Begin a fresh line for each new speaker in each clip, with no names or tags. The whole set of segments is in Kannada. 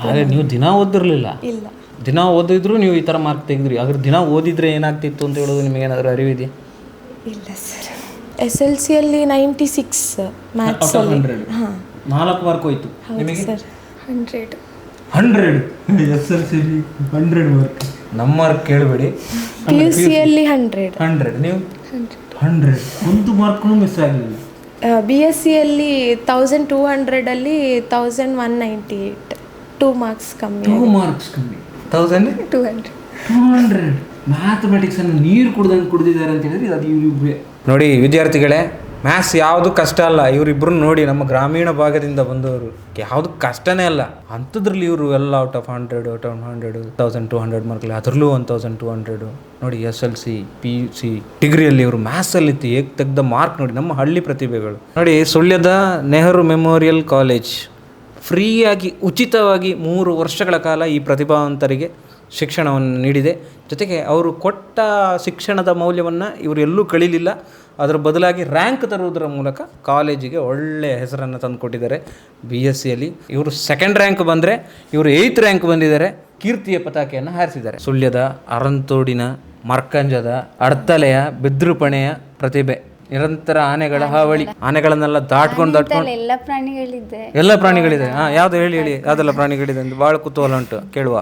ಆದರೆ ನೀವು ದಿನ ಓದಿರಲಿಲ್ಲ?
ಇಲ್ಲ.
ದಿನ ಓದಿದ್ರು ನೀವು ಈ ಥರ ಮಾರ್ಕ್ ತೆಗೆದ್ರಿ. ಅದ್ರ ದಿನ ಓದಿದ್ರೆ ಏನಾಗ್ತಿತ್ತು ಅಂತ ಹೇಳೋದು ನಿಮಗೇನಾದರೂ ಅರಿವಿದೆಯಾ?
ಇಲ್ಲ ಸರ್. SLCಯಲ್ಲಿ 96 ಮ್ಯಾಥ್ಸಲ್ಲಿ. ಹಾಂ,
4 ಮಾರ್ಕ್ ಹೋಯ್ತು ನಿಮಗೆ?
ಸರ್ 100.
100 SLC 100 mark. ನಮ್ಮ ಮಾರ್ಕ್ ಕೇಳಬೇಡಿ.
PUCಯಲ್ಲಿ 100.
100 ನೀವು 100 ಒಂದು ಮಾರ್ಕ್ನೂ ಮಿಸ್ ಆಗಲಿಲ್ಲ.
BScಯಲ್ಲಿ 1200ಅಲ್ಲಿ 1198, 2 ಮಾರ್ಕ್ಸ್ ಕಮ್ಮಿ.
2 ಮಾರ್ಕ್ಸ್ ಕಮ್ಮಿ.
1200
ಮ್ಯಾಥಮೆಟಿಕ್ಸ್ ಅನ್ನು ನೀರು ಕುಡ್ದಂಗೆ ಕುಡ್ದಿದ್ದಾರೆ ಅಂತ ಹೇಳಿದ್ರೆ ಅದು ಇವರಿಬ್ಬರೇ. ನೋಡಿ ವಿದ್ಯಾರ್ಥಿಗಳೇ, ಮ್ಯಾಥ್ಸ್ ಯಾವುದು ಕಷ್ಟ ಅಲ್ಲ. ಇವರಿಬ್ಬರು ನೋಡಿ, ನಮ್ಮ ಗ್ರಾಮೀಣ ಭಾಗದಿಂದ ಬಂದವರು, ಯಾವುದು ಕಷ್ಟನೇ ಅಲ್ಲ. ಅಂಥದ್ರಲ್ಲಿ ಇವರು ಎಲ್ಲ ಔಟ್ ಆಫ್ 100, 1200 ಮಾರ್ಕ್ಲಿ, ಅದರಲ್ಲೂ 1200. ನೋಡಿ SLC, PUC, ಡಿಗ್ರಿಯಲ್ಲಿ ಇವರು ಮ್ಯಾಥ್ಸಲ್ಲಿ ಹೇಗೆ ತೆಗೆದ ಮಾರ್ಕ್ ನೋಡಿ, ನಮ್ಮ ಹಳ್ಳಿ ಪ್ರತಿಭೆಗಳು. ನೋಡಿ, ಸುಳ್ಯದ ನೆಹರು ಮೆಮೋರಿಯಲ್ ಕಾಲೇಜ್ ಫ್ರೀಯಾಗಿ ಉಚಿತವಾಗಿ 3 ವರ್ಷಗಳ ಕಾಲ ಈ ಪ್ರತಿಭಾವಂತರಿಗೆ ಶಿಕ್ಷಣವನ್ನು ನೀಡಿದೆ. ಜೊತೆಗೆ ಅವರು ಕೊಟ್ಟ ಶಿಕ್ಷಣದ ಮೌಲ್ಯವನ್ನು ಇವರು ಎಲ್ಲೂ ಕಳೀಲಿಲ್ಲ. ಅದರ ಬದಲಾಗಿ ರ್ಯಾಂಕ್ ತರುವುದರ ಮೂಲಕ ಕಾಲೇಜಿಗೆ ಒಳ್ಳೆಯ ಹೆಸರನ್ನು ತಂದುಕೊಟ್ಟಿದ್ದಾರೆ. BScಯಲ್ಲಿ ಇವರು 2nd ರ್ಯಾಂಕ್ ಬಂದರೆ, ಇವರು 8th ರ್ಯಾಂಕ್ ಬಂದಿದ್ದಾರೆ. ಕೀರ್ತಿಯ ಪತಾಕೆಯನ್ನು ಹಾರಿಸಿದ್ದಾರೆ. ಸುಳ್ಯದ ಅರಂತೋಡಿನ, ಮರ್ಕಂಜದ, ಅಡ್ತಲೆಯ, ಬೆದ್ರುಪಣೆಯ ಪ್ರತಿಭೆ. ನಿರಂತರ ಆನೆಗಳ ಹಾವಳಿ. ಆನೆಗಳನ್ನೆಲ್ಲ ದಾಟ್ಕೊಂಡು ಎಲ್ಲ ಪ್ರಾಣಿಗಳಿದೆ. ಯಾವುದು ಹೇಳಿ ಯಾವುದೆಲ್ಲ ಪ್ರಾಣಿಗಳಿದೆ ಅಂತ ಭಾಳ ಕುತೂಹಲ ಉಂಟು, ಕೇಳುವ.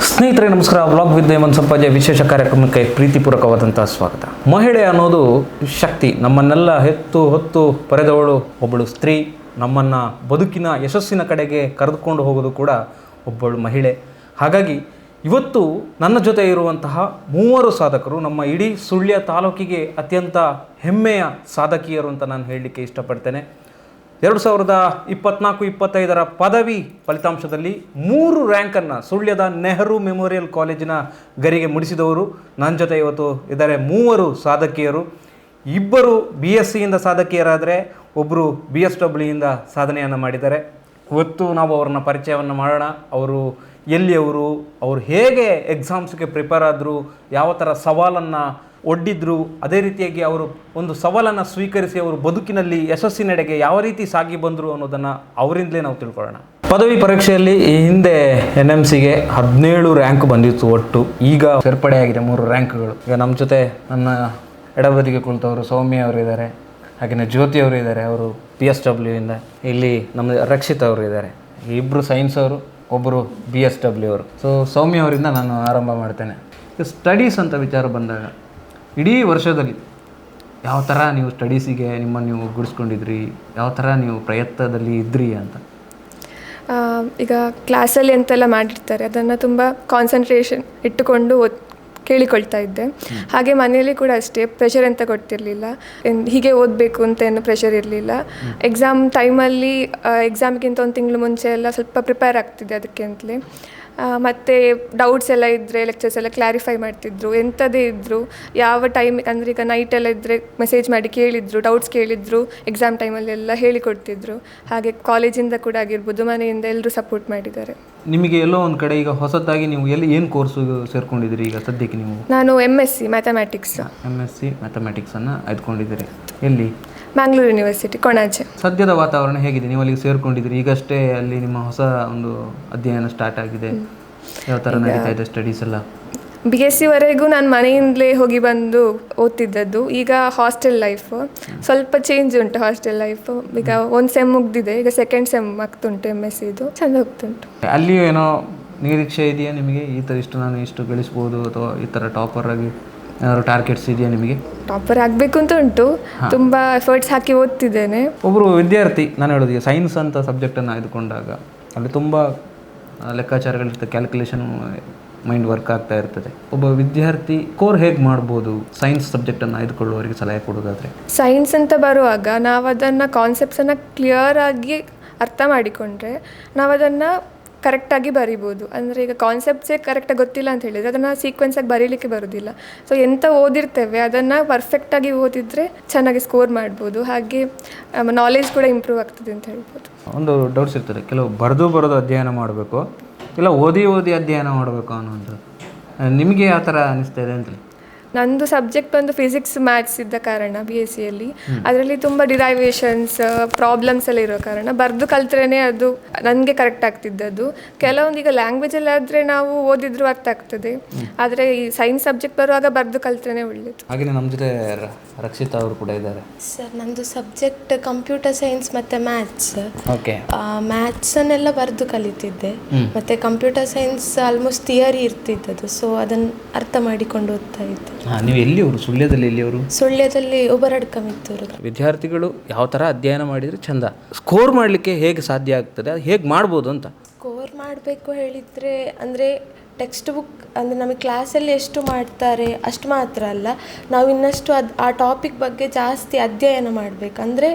ಸ್ನೇಹಿತರೆ ನಮಸ್ಕಾರ. ವ್ಲಾಗ್ ವಿತ್ ಹೇಮಂತ್ ಸಂಪಾಜೆ ವಿಶೇಷ ಕಾರ್ಯಕ್ರಮಕ್ಕೆ ಪ್ರೀತಿಪೂರ್ವಕವಾದಂಥ ಸ್ವಾಗತ. ಮಹಿಳೆ ಅನ್ನೋದು ಶಕ್ತಿ. ನಮ್ಮನ್ನೆಲ್ಲ ಹೊತ್ತು ಪರೆದವಳು ಒಬ್ಬಳು ಸ್ತ್ರೀ. ನಮ್ಮನ್ನು ಬದುಕಿನ ಯಶಸ್ಸಿನ ಕಡೆಗೆ ಕರೆದುಕೊಂಡು ಹೋಗೋದು ಕೂಡ ಒಬ್ಬಳು ಮಹಿಳೆ. ಹಾಗಾಗಿ ಇವತ್ತು ನನ್ನ ಜೊತೆ ಇರುವಂತಹ 3 ಸಾಧಕರು ನಮ್ಮ ಇಡೀ ಸುಳ್ಯ ತಾಲೂಕಿಗೆ ಅತ್ಯಂತ ಹೆಮ್ಮೆಯ ಸಾಧಕಿಯರು ಅಂತ ನಾನು ಹೇಳಲಿಕ್ಕೆ ಇಷ್ಟಪಡ್ತೇನೆ. 2024-25 ಪದವಿ ಫಲಿತಾಂಶದಲ್ಲಿ 3 ರ್ಯಾಂಕನ್ನು ಸುಳ್ಯದ ನೆಹರು ಮೆಮೋರಿಯಲ್ ಕಾಲೇಜಿನ ಗರಿಗೆ ಮುಡಿಸಿದವರು ನನ್ನ ಜೊತೆ ಇವತ್ತು ಇದ್ದಾರೆ. 3 ಸಾಧಕಿಯರು. 2 BScಯಿಂದ ಸಾಧಕಿಯರಾದರೆ ಒಬ್ಬರು BSWಯಿಂದ ಸಾಧನೆಯನ್ನು ಮಾಡಿದ್ದಾರೆ. ಇವತ್ತು ನಾವು ಅವ್ರನ್ನ ಪರಿಚಯವನ್ನು ಮಾಡೋಣ. ಅವರು ಎಲ್ಲಿಯವರು, ಅವರು ಹೇಗೆ ಎಕ್ಸಾಮ್ಸ್ಗೆ ಪ್ರಿಪೇರ್ ಆದರು, ಯಾವ ಥರ ಸವಾಲನ್ನು ಒಡ್ಡಿದ್ರು, ಅದೇ ರೀತಿಯಾಗಿ ಅವರು ಒಂದು ಸವಾಲನ್ನು ಸ್ವೀಕರಿಸಿ ಅವರು ಬದುಕಿನಲ್ಲಿ ಯಶಸ್ಸಿನೆಡೆಗೆ ಯಾವ ರೀತಿ ಸಾಗಿ ಬಂದರು ಅನ್ನೋದನ್ನು ಅವರಿಂದಲೇ ನಾವು ತಿಳ್ಕೊಳ್ಳೋಣ. ಪದವಿ ಪರೀಕ್ಷೆಯಲ್ಲಿ ಈ ಹಿಂದೆ NMCಗೆ 17 ರ್ಯಾಂಕ್ ಬಂದಿತ್ತು ಒಟ್ಟು. ಈಗ ಸೇರ್ಪಡೆಯಾಗಿದೆ 3 ರ್ಯಾಂಕ್ಗಳು. ಈಗ ನಮ್ಮ ಜೊತೆ ನನ್ನ ಎಡಬದಿಗೆ ಕುಳಿತವರು ಸೌಮ್ಯ ಅವರು ಇದ್ದಾರೆ, ಹಾಗೆಯೇ ಜ್ಯೋತಿ ಅವರು ಇದ್ದಾರೆ, ಅವರು PSWಯಿಂದ. ಇಲ್ಲಿ ನಮ್ಮ ರಕ್ಷಿತ್ ಅವರು ಇದ್ದಾರೆ. ಇಬ್ಬರು ಸೈನ್ಸ್ ಅವರು, ಒಬ್ಬರು BSW ಅವರು. ಸೊ ಸೌಮ್ಯ ಅವರಿಂದ ನಾನು ಆರಂಭ ಮಾಡ್ತೇನೆ. ಸ್ಟಡೀಸ್ ಅಂತ ವಿಚಾರ ಬಂದಾಗ ಇಡೀ ವರ್ಷದಲ್ಲಿ ಯಾವ ಥರ ನೀವು ಸ್ಟಡೀಸಿಗೆ ನಿಮ್ಮನ್ನು ನೀವು ಗುಡಿಸ್ಕೊಂಡಿದ್ರಿ, ಯಾವ ಥರ ನೀವು ಪ್ರಯತ್ನದಲ್ಲಿ ಇದ್ರಿ ಅಂತ?
ಈಗ ಕ್ಲಾಸಲ್ಲಿ ಎಂತೆಲ್ಲ ಮಾಡಿರ್ತಾರೆ ಅದನ್ನು ತುಂಬ ಕಾನ್ಸಂಟ್ರೇಷನ್ ಇಟ್ಟುಕೊಂಡು ಕೇಳಿಕೊಳ್ತಾ ಇದ್ದೆ. ಹಾಗೆ ಮನೆಯಲ್ಲಿ ಕೂಡ ಅಷ್ಟೇ ಪ್ರೆಷರ್ ಅಂತ ಕೊಡ್ತಿರಲಿಲ್ಲ. ಹೀಗೆ ಓದಬೇಕು ಅಂತ ಏನು ಪ್ರೆಷರ್ ಇರಲಿಲ್ಲ. ಎಕ್ಸಾಮ್ ಟೈಮಲ್ಲಿ ಎಕ್ಸಾಮ್ಗಿಂತ 1 ತಿಂಗಳು ಮುಂಚೆ ಎಲ್ಲ ಸ್ವಲ್ಪ ಪ್ರಿಪೇರ್ ಆಗ್ತಿದ್ದೆ ಅದಕ್ಕೆ ಅಂತಲೇ. ಮತ್ತು ಡೌಟ್ಸ್ ಎಲ್ಲ ಇದ್ದರೆ ಲೆಕ್ಚರ್ಸ್ ಎಲ್ಲ ಕ್ಲಾರಿಫೈ ಮಾಡ್ತಿದ್ರು. ಎಂಥದೇ ಇದ್ದರು, ಯಾವ ಟೈಮ್ ಅಂದರೆ ಈಗ ನೈಟೆಲ್ಲ ಇದ್ದರೆ ಮೆಸೇಜ್ ಮಾಡಿ ಕೇಳಿದರು, ಡೌಟ್ಸ್ ಕೇಳಿದರು, ಎಕ್ಸಾಮ್ ಟೈಮಲ್ಲೆಲ್ಲ ಹೇಳಿಕೊಡ್ತಿದ್ರು. ಹಾಗೆ ಕಾಲೇಜಿಂದ ಕೂಡ ಆಗಿರ್ಬೋದು, ಮನೆಯಿಂದ ಎಲ್ಲರೂ ಸಪೋರ್ಟ್ ಮಾಡಿದ್ದಾರೆ.
ನಿಮಗೆ ಎಲ್ಲೋ ಒಂದು ಕಡೆ ಈಗ ಹೊಸದಾಗಿ ನೀವು ಏನು ಕೋರ್ಸು ಸೇರ್ಕೊಂಡಿದ್ದೀರಿ ಈಗ ಸದ್ಯಕ್ಕೆ? ನೀವು
ನಾನು MSc ಮ್ಯಾಥಮೆಟಿಕ್ಸ್.
MSc ಮ್ಯಾಥಮೆಟಿಕ್ಸನ್ನು ಆಯ್ದುಕೊಂಡಿದ್ದೀರಿ. ಎಲ್ಲಿ?
ಮ್ಯಾಂಗ್ಳೂರು ಯೂನಿವರ್ಸಿಟಿ, ಕೊಣಾಜೆ.
ಸದ್ಯದ ವಾತಾವರಣ ಹೇಗಿದೆ? ನೀವು ಅಲ್ಲಿಗೆ ಸೇರ್ಕೊಂಡಿದ್ದೀರಿ, ಈಗಷ್ಟೇ ಅಲ್ಲಿ ನಿಮ್ಮ ಹೊಸ ಒಂದು ಅಧ್ಯಯನ ಸ್ಟಾರ್ಟ್ ಆಗಿದೆ. ಯಾವ ಥರ ನಡೀತಾ ಇದೆ ಸ್ಟಡೀಸ್ ಎಲ್ಲ?
BScವರೆಗೂ ನಾನು ಮನೆಯಿಂದಲೇ ಹೋಗಿ ಬಂದು ಓದ್ತಿದ್ದದ್ದು. ಈಗ ಹಾಸ್ಟೆಲ್ ಲೈಫು ಸ್ವಲ್ಪ ಚೇಂಜ್ ಉಂಟು. ಹಾಸ್ಟೆಲ್ ಲೈಫು ಈಗ 1 ಸೆಮ್ ಮುಗ್ದಿದೆ, ಈಗ 2nd ಸೆಮ್ ಆಗ್ತುಂಟು. MScದು ಚೆಂದ ಹೋಗ್ತುಂಟು.
ಅಲ್ಲಿಯೂ ಏನೋ ನಿರೀಕ್ಷೆ ಇದೆಯಾ ನಿಮಗೆ? ನಾನು ಇಷ್ಟು ಗಳಿಸ್ಬೋದು ಅಥವಾ ಈ ಥರ ಟಾಪರ್ ಆಗಿ ಏನಾದ್ರು ಟಾರ್ಗೆಟ್ಸ್ ಇದೆಯಾ ನಿಮಗೆ?
ಟಾಪರ್ ಆಗಬೇಕು ಅಂತ ಉಂಟು. ತುಂಬ ಎಫರ್ಟ್ಸ್ ಹಾಕಿ ಓದ್ತಿದ್ದೇನೆ.
ಒಬ್ಬರು ವಿದ್ಯಾರ್ಥಿ, ನಾನು ಹೇಳೋದು ಈಗ ಸೈನ್ಸ್ ಅಂತ ಸಬ್ಜೆಕ್ಟನ್ನು ಆಯ್ದುಕೊಂಡಾಗ ಅಲ್ಲಿ ತುಂಬ ಲೆಕ್ಕಾಚಾರಗಳಿರ್ತದೆ, ಕ್ಯಾಲ್ಕುಲೇಷನ್ ಮೈಂಡ್ ವರ್ಕ್ ಆಗ್ತಾ ಇರ್ತದೆ. ಒಬ್ಬ ವಿದ್ಯಾರ್ಥಿ ಕೋರ್ ಹೇಗೆ ಮಾಡ್ಬೋದು ಸೈನ್ಸ್ ಸಬ್ಜೆಕ್ಟನ್ನು ಆಯ್ದುಕೊಳ್ಳುವವರಿಗೆ ಸಲಹೆ ಕೊಡೋದಾದರೆ?
ಸೈನ್ಸ್ ಅಂತ ಬರುವಾಗ ನಾವು ಅದನ್ನು ಕಾನ್ಸೆಪ್ಟ್ಸನ್ನು ಕ್ಲಿಯರಾಗಿ ಅರ್ಥ ಮಾಡಿಕೊಂಡ್ರೆ ನಾವು ಅದನ್ನು ಕರೆಕ್ಟಾಗಿ ಬರಿಬೋದು. ಅಂದರೆ ಈಗ ಕಾನ್ಸೆಪ್ಟ್ಸೇ ಕರೆಕ್ಟಾಗಿ ಗೊತ್ತಿಲ್ಲ ಅಂತ ಹೇಳಿದರೆ ಅದನ್ನು ಸೀಕ್ವೆನ್ಸಾಗಿ ಬರೀಲಿಕ್ಕೆ ಬರೋದಿಲ್ಲ. ಸೊ ಎಂಥ ಓದಿರ್ತೇವೆ ಅದನ್ನು ಪರ್ಫೆಕ್ಟಾಗಿ ಓದಿದರೆ ಚೆನ್ನಾಗಿ ಸ್ಕೋರ್ ಮಾಡ್ಬೋದು. ಹಾಗೆ ನಾಲೆಜ್ ಕೂಡ ಇಂಪ್ರೂವ್ ಆಗ್ತದೆ ಅಂತ ಹೇಳ್ಬೋದು.
ಒಂದು ಡೌಟ್ಸ್ ಇರ್ತದೆ, ಕೆಲವು ಬರೆದು ಅಧ್ಯಯನ ಮಾಡಬೇಕು, ಇಲ್ಲ ಓದಿ ಅಧ್ಯಯನ ಮಾಡಬೇಕು ಅನ್ನೋದು. ನಿಮಗೆ ಯಾವ ಥರ ಅನಿಸ್ತಾ ಇದೆ ಅಂತೇಳಿ?
ನಂದು ಸಬ್ಜೆಕ್ಟ್ ಬಂದು ಫಿಸಿಕ್ಸ್ ಮ್ಯಾಥ್ಸ್ ಇದ್ದ ಕಾರಣ BSc ಅದರಲ್ಲಿ ತುಂಬ ಡಿರೈವೇಷನ್ಸ್ ಪ್ರಾಬ್ಲಮ್ಸ್ ಎಲ್ಲ ಇರೋ ಕಾರಣ ಬರೆದು ಕಲ್ತ್ರೇನೆ ಅದು ನನಗೆ ಕರೆಕ್ಟ್ ಆಗ್ತಿದ್ದದ್ದು. ಕೆಲವೊಂದು ಈಗ ಲ್ಯಾಂಗ್ವೇಜಲ್ಲಿ ಆದರೆ ನಾವು ಓದಿದ್ರು ಅರ್ಥ ಆಗ್ತದೆ, ಆದರೆ ಈ ಸೈನ್ಸ್ ಸಬ್ಜೆಕ್ಟ್ ಬರುವಾಗ ಬರೆದು ಕಲ್ತ್ರೇನೆ ಒಳ್ಳೆಯದು.
ಹಾಗೆ ನಮ್ಮ ಜೊತೆ ರಕ್ಷಿತಾ ಅವರು ಕೂಡ ಇದ್ದಾರೆ.
ಸರ್ ನಂದು ಸಬ್ಜೆಕ್ಟ್ ಕಂಪ್ಯೂಟರ್ ಸೈನ್ಸ್ ಮತ್ತು ಮ್ಯಾಥ್ಸ್.
ಓಕೆ.
ಮ್ಯಾಥ್ಸನ್ನೆಲ್ಲ ಬರೆದು ಕಲಿತಿದ್ದೆ, ಮತ್ತು ಕಂಪ್ಯೂಟರ್ ಸೈನ್ಸ್ ಆಲ್ಮೋಸ್ಟ್ ಥಿಯರಿ ಇರ್ತಿದ್ದದು, ಸೊ ಅದನ್ನು ಅರ್ಥ ಮಾಡಿಕೊಂಡು ಓದ್ತಾ ಇದ್ದೆ.
ನೀವು ಎಲ್ಲಿಯವರು? ಸುಳ್ಯದಲ್ಲಿ ಎಲ್ಲಿಯವರು?
ಸುಳ್ಯದಲ್ಲಿ ಒಬ್ಬರಡ್ಕಮಿತ್ತವರು.
ವಿದ್ಯಾರ್ಥಿಗಳು ಯಾವ ಥರ ಅಧ್ಯಯನ ಮಾಡಿದರೆ ಚಂದ, ಸ್ಕೋರ್ ಮಾಡಲಿಕ್ಕೆ ಹೇಗೆ ಸಾಧ್ಯ ಆಗ್ತದೆ, ಅದು ಹೇಗೆ ಮಾಡ್ಬೋದು ಅಂತ?
ಸ್ಕೋರ್ ಮಾಡಬೇಕು ಹೇಳಿದರೆ ಅಂದರೆ ಟೆಕ್ಸ್ಟ್ ಬುಕ್ ಅಂದರೆ ನಮಗೆ ಕ್ಲಾಸಲ್ಲಿ ಎಷ್ಟು ಮಾಡ್ತಾರೆ ಅಷ್ಟು ಮಾತ್ರ ಅಲ್ಲ, ನಾವು ಇನ್ನಷ್ಟು ಆ ಟಾಪಿಕ್ ಬಗ್ಗೆ ಜಾಸ್ತಿ ಅಧ್ಯಯನ ಮಾಡಬೇಕು. ಅಂದರೆ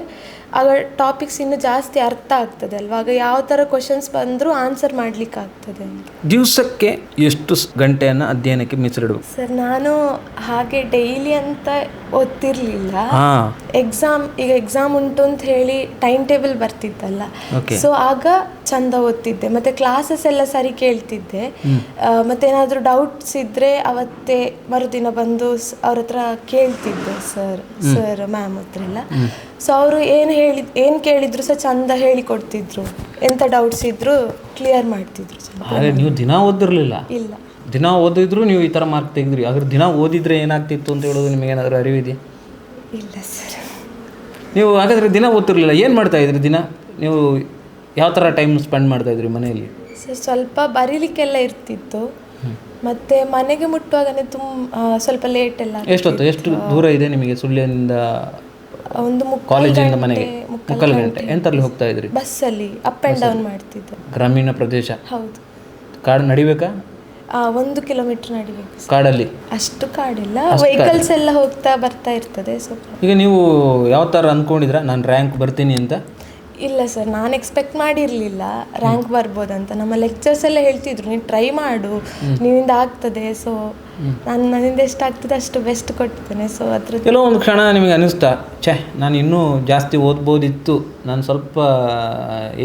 ಆಗ ಟಾಪಿಕ್ಸ್ ಇನ್ನೂ ಜಾಸ್ತಿ ಅರ್ಥ ಆಗ್ತದೆ ಅಲ್ವಾ, ಆಗ ಯಾವ ಥರ ಕ್ವಶನ್ಸ್ ಬಂದರೂ ಆನ್ಸರ್ ಮಾಡಲಿಕ್ಕೆ ಆಗ್ತದೆ ಅಂತ.
ದಿವಸಕ್ಕೆ ಎಷ್ಟು ಗಂಟೆಯನ್ನು ಅಧ್ಯಯನಕ್ಕೆ ಮೀಸಲಿಡಬೇಕು?
ಸರ್ ನಾನು ಹಾಗೆ ಡೈಲಿ ಅಂತ ಓದ್ತಿರ್ಲಿಲ್ಲ. ಈಗ ಎಕ್ಸಾಮ್ ಉಂಟು ಅಂತ ಹೇಳಿ ಟೈಮ್ ಟೇಬಲ್ ಬರ್ತಿತ್ತಲ್ಲ, ಸೊ ಆಗ ಚಂದ ಓದ್ತಿದ್ದೆ, ಮತ್ತು ಕ್ಲಾಸಸ್ ಎಲ್ಲ ಸರಿ ಕೇಳ್ತಿದ್ದೆ. ಮತ್ತೇನಾದರೂ ಡೌಟ್ಸ್ ಇದ್ದರೆ ಅವತ್ತೇ ಮರುದಿನ ಬಂದು ಅವ್ರ ಹತ್ರ ಕೇಳ್ತಿದ್ದೆ, ಸರ್ ಮ್ಯಾಮ್ ಹತ್ರ ಎಲ್ಲ. ಸೊ ಅವರು ಏನು ಕೇಳಿದ್ರು ಸಹ ಚಂದ ಹೇಳಿಕೊಡ್ತಿದ್ರು, ಎಂಥ ಡೌಟ್ಸ್ ಇದ್ದರೂ ಕ್ಲಿಯರ್ ಮಾಡ್ತಿದ್ರು.
ಹಾಗೆ ನೀವು ದಿನ ಓದಿರಲಿಲ್ಲ?
ಇಲ್ಲ,
ದಿನ ಓದಿದ್ರು ನೀವು ಈ ಥರ ಮಾರ್ಕ್ ತೆಗೆದ್ರಿ. ಹಾಗಾದ್ರೆ ದಿನ ಓದಿದ್ರೆ ಏನಾಗ್ತಿತ್ತು ಅಂತ ಹೇಳೋದು ನಿಮಗೇನಾದರೂ ಅರಿವಿದೆಯಾ?
ಇಲ್ಲ ಸರ್.
ನೀವು ಹಾಗಾದರೆ ದಿನ ಓದ್ತಿರ್ಲಿಲ್ಲ, ಏನು ಮಾಡ್ತಾಯಿದ್ರಿ ದಿನ? ನೀವು ಯಾವ ಥರ ಟೈಮ್ ಸ್ಪೆಂಡ್ ಮಾಡ್ತಾಯಿದ್ರಿ ಮನೆಯಲ್ಲಿ?
ಸರ್ ಸ್ವಲ್ಪ ಬರೀಲಿಕ್ಕೆಲ್ಲ ಇರ್ತಿತ್ತು, ಮತ್ತು ಮನೆಗೆ ಮುಟ್ಟುವಾಗನೇ ಸ್ವಲ್ಪ ಲೇಟ್ ಎಲ್ಲ.
ಎಷ್ಟು ದೂರ ಇದೆ ನಿಮಗೆ ಸುಳ್ಯದಿಂದ?
ಒಂದು
ಕಾಲೇಜಿಂದ ಮನೆಗೆ ಮುಕ್ಕಾಲು ಗಂಟೆ. ಎಂತರಲ್ಲಿ ಹೋಗ್ತಾ ಇದ್ರಿ?
ಬಸ್ಸಲ್ಲಿ ಅಪ್ ಆ್ಯಂಡ್ ಡೌನ್ ಮಾಡ್ತಿದ್ದೆ.
ಗ್ರಾಮೀಣ ಪ್ರದೇಶ?
ಹೌದು.
ಕಾಡು ನಡಿಬೇಕಾ?
1 ಕಿಲೋಮೀಟರ್ ನಡಿಬೇಕು.
ಕಾಡಲ್ಲಿ?
ಅಷ್ಟು ಕಾಡಿಲ್ಲ, ವೆಹಿಕಲ್ಸ್ ಎಲ್ಲ ಹೋಗ್ತಾ ಬರ್ತಾ ಇರ್ತದೆ ಸ್ವಲ್ಪ.
ಈಗ ನೀವು ಯಾವ ಥರ ಅಂದ್ಕೊಂಡಿದ್ರಾ ನಾನು ರ್ಯಾಂಕ್ ಬರ್ತೀನಿ ಅಂತ?
ಇಲ್ಲ ಸರ್, ನಾನು ಎಕ್ಸ್ಪೆಕ್ಟ್ ಮಾಡಿರಲಿಲ್ಲ ರ್ಯಾಂಕ್ ಬರ್ಬೋದಂತ. ನಮ್ಮ ಲೆಕ್ಚರ್ಸ್ ಎಲ್ಲ ಹೇಳ್ತಿದ್ರು, ನೀನು ಟ್ರೈ ಮಾಡು, ನಿನ್ನಿಂದ ಆಗ್ತದೆ. ಸೊ ನನ್ನಿಂದ ಎಷ್ಟು ಆಗ್ತದೆ ಅಷ್ಟು ಬೆಸ್ಟ್ ಕೊಡ್ತೇನೆ. ಸೊ ಅದ್ರ
ಕೆಲವು ಒಂದು ಕ್ಷಣ ನಿಮಗೆ ಅನಿಸ್ತಾ, ನಾನು ಇನ್ನೂ ಜಾಸ್ತಿ ಓದ್ಬೋದಿತ್ತು, ನಾನು ಸ್ವಲ್ಪ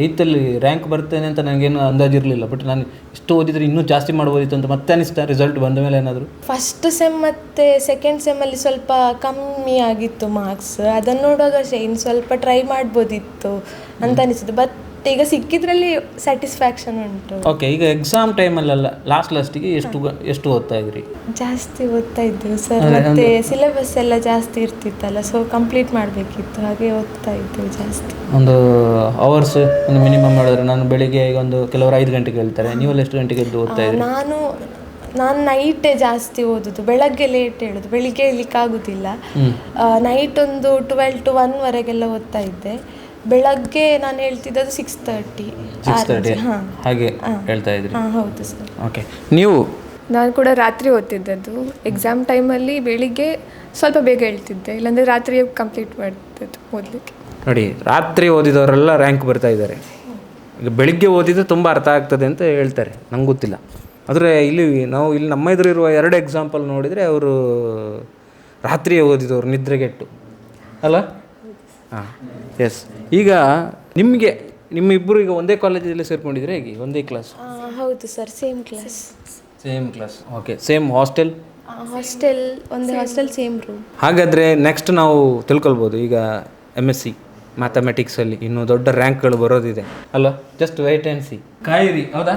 8th ರ್ಯಾಂಕ್ ಬರ್ತೇನೆ ಅಂತ ನನಗೇನು ಅಂದಾಜಿರಲಿಲ್ಲ, ಬಟ್ ನಾನು ಇಷ್ಟು ಓದಿದರೆ ಇನ್ನೂ ಜಾಸ್ತಿ ಮಾಡ್ಬೋದಿತ್ತು ಅಂತ ಮತ್ತೆ ಅನಿಸ್ತಾ ರಿಸಲ್ಟ್ ಬಂದ ಮೇಲೆ ಏನಾದರೂ?
ಫಸ್ಟ್ ಸೆಮ್ ಮತ್ತು ಸೆಕೆಂಡ್ ಸೆಮ್ಮಲ್ಲಿ ಸ್ವಲ್ಪ ಕಮ್ಮಿ ಆಗಿತ್ತು ಮಾರ್ಕ್ಸ್, ಅದನ್ನು ನೋಡುವಾಗ ಇನ್ನು ಸ್ವಲ್ಪ ಟ್ರೈ ಮಾಡ್ಬೋದಿತ್ತು ಅಂತ ಅನಿಸಿತು. ಬಟ್ ಈಗ ಸಿಕ್ಕಿದ್ರಲ್ಲಿ ಸ್ಯಾಟಿಸ್ಫ್ಯಾಕ್ಷನ್ ಉಂಟು.
ಓಕೆ. ಈಗ ಎಕ್ಸಾಮ್ ಟೈಮಲ್ಲೆಲ್ಲ ಲಾಸ್ಟಿಗೆ ಎಷ್ಟು ಓದ್ತಾ ಇದ್ರಿ?
ಜಾಸ್ತಿ ಓದ್ತಾ ಇದ್ದೆವು ಸರ್, ಮತ್ತು ಸಿಲೆಬಸ್ ಎಲ್ಲ ಜಾಸ್ತಿ ಇರ್ತಿತ್ತಲ್ಲ, ಸೊ ಕಂಪ್ಲೀಟ್ ಮಾಡಬೇಕಿತ್ತು, ಹಾಗೆ ಓದ್ತಾ ಇದ್ದೆವು ಜಾಸ್ತಿ.
ಒಂದು ಅವರ್ಸ್ ಒಂದು ಮಿನಿಮಮ್ ಹೇಳಿದ್ರೆ, ನಾನು ಬೆಳಿಗ್ಗೆ ಈಗ ಕೆಲವರು 5 ಗಂಟೆಗೆ ಹೇಳ್ತಾರೆ, ನೀವೆಲ್ಲ ಎಷ್ಟು ಗಂಟೆಗೆ ಎದ್ದು ಓದ್ತಾ ಇದ್ರಿ?
ನಾನು ನೈಟೇ ಜಾಸ್ತಿ ಓದೋದು, ಬೆಳಗ್ಗೆ ಲೇಟ್ ಹೇಳೋದು, ಬೆಳಿಗ್ಗೆ ಹೇಳಲಿಕ್ಕಾಗೋದಿಲ್ಲ. ನೈಟ್ ಒಂದು 12 to 1ವರೆಗೆಲ್ಲ ಓದ್ತಾ ಇದ್ದೆ. ಬೆಳಗ್ಗೆ ನಾನು ಹೇಳ್ತಿದ್ದದು 6:30
ಹಾಗೆ ಹೇಳ್ತಾ ಇದ್ರಿ?
ಹೌದು ಸರ್.
ಓಕೆ. ನೀವು?
ನಾನು ಕೂಡ ರಾತ್ರಿ ಓದ್ತಿದ್ದದ್ದು. ಎಕ್ಸಾಮ್ ಟೈಮಲ್ಲಿ ಬೆಳಿಗ್ಗೆ ಸ್ವಲ್ಪ ಬೇಗ ಹೇಳ್ತಿದ್ದೆ, ಇಲ್ಲಾಂದರೆ ರಾತ್ರಿ ಕಂಪ್ಲೀಟ್ ಮಾಡ್ತಿದ್ದು ಓದಲಿಕ್ಕೆ.
ನೋಡಿ, ರಾತ್ರಿ ಓದಿದವರೆಲ್ಲ ರ್ಯಾಂಕ್ ಬರ್ತಾ ಇದ್ದಾರೆ. ಈಗ ಬೆಳಿಗ್ಗೆ ಓದಿದ್ದು ತುಂಬ ಅರ್ಥ ಆಗ್ತದೆ ಅಂತ ಹೇಳ್ತಾರೆ, ನಂಗೆ ಗೊತ್ತಿಲ್ಲ. ಆದರೆ ಇಲ್ಲಿ ನಮ್ಮ ಎದುರಿರುವ 2 ಎಕ್ಸಾಂಪಲ್ ನೋಡಿದರೆ ಅವರು ರಾತ್ರಿಯೇ ಓದಿದವರು, ನಿದ್ರೆಗೆಟ್ಟು ಅಲ್ಲ? ಹಾಂ, ಎಸ್. ಈಗ ನಿಮ್ಮಿಬ್ಬರು ಈಗ ಒಂದೇ ಕಾಲೇಜಲ್ಲಿ ಸೇರ್ಕೊಂಡಿದ್ರೆ ಹೇಗೆ? ಒಂದೇ ಕ್ಲಾಸ್?
ಹೌದು sir, same class.
Okay. Same hostel?
ಒಂದೇ ಹಾಸ್ಟೆಲ್, ಸೇಮ್ ರೂಮ್.
ಹಾಗಾದರೆ ನೆಕ್ಸ್ಟ್ ನಾವು ತಿಳ್ಕೊಳ್ಬೋದು, ಈಗ MSc ಮ್ಯಾಥಮೆಟಿಕ್ಸಲ್ಲಿ ಇನ್ನೂ ದೊಡ್ಡ ರ್ಯಾಂಕ್ಗಳು ಬರೋದಿದೆ ಅಲ್ವಾ? ಜಸ್ಟ್ ವೇಟ್ ಆ್ಯಂಡ್ ಸಿ, ಕಾಯಿರಿ. ಹೌದಾ?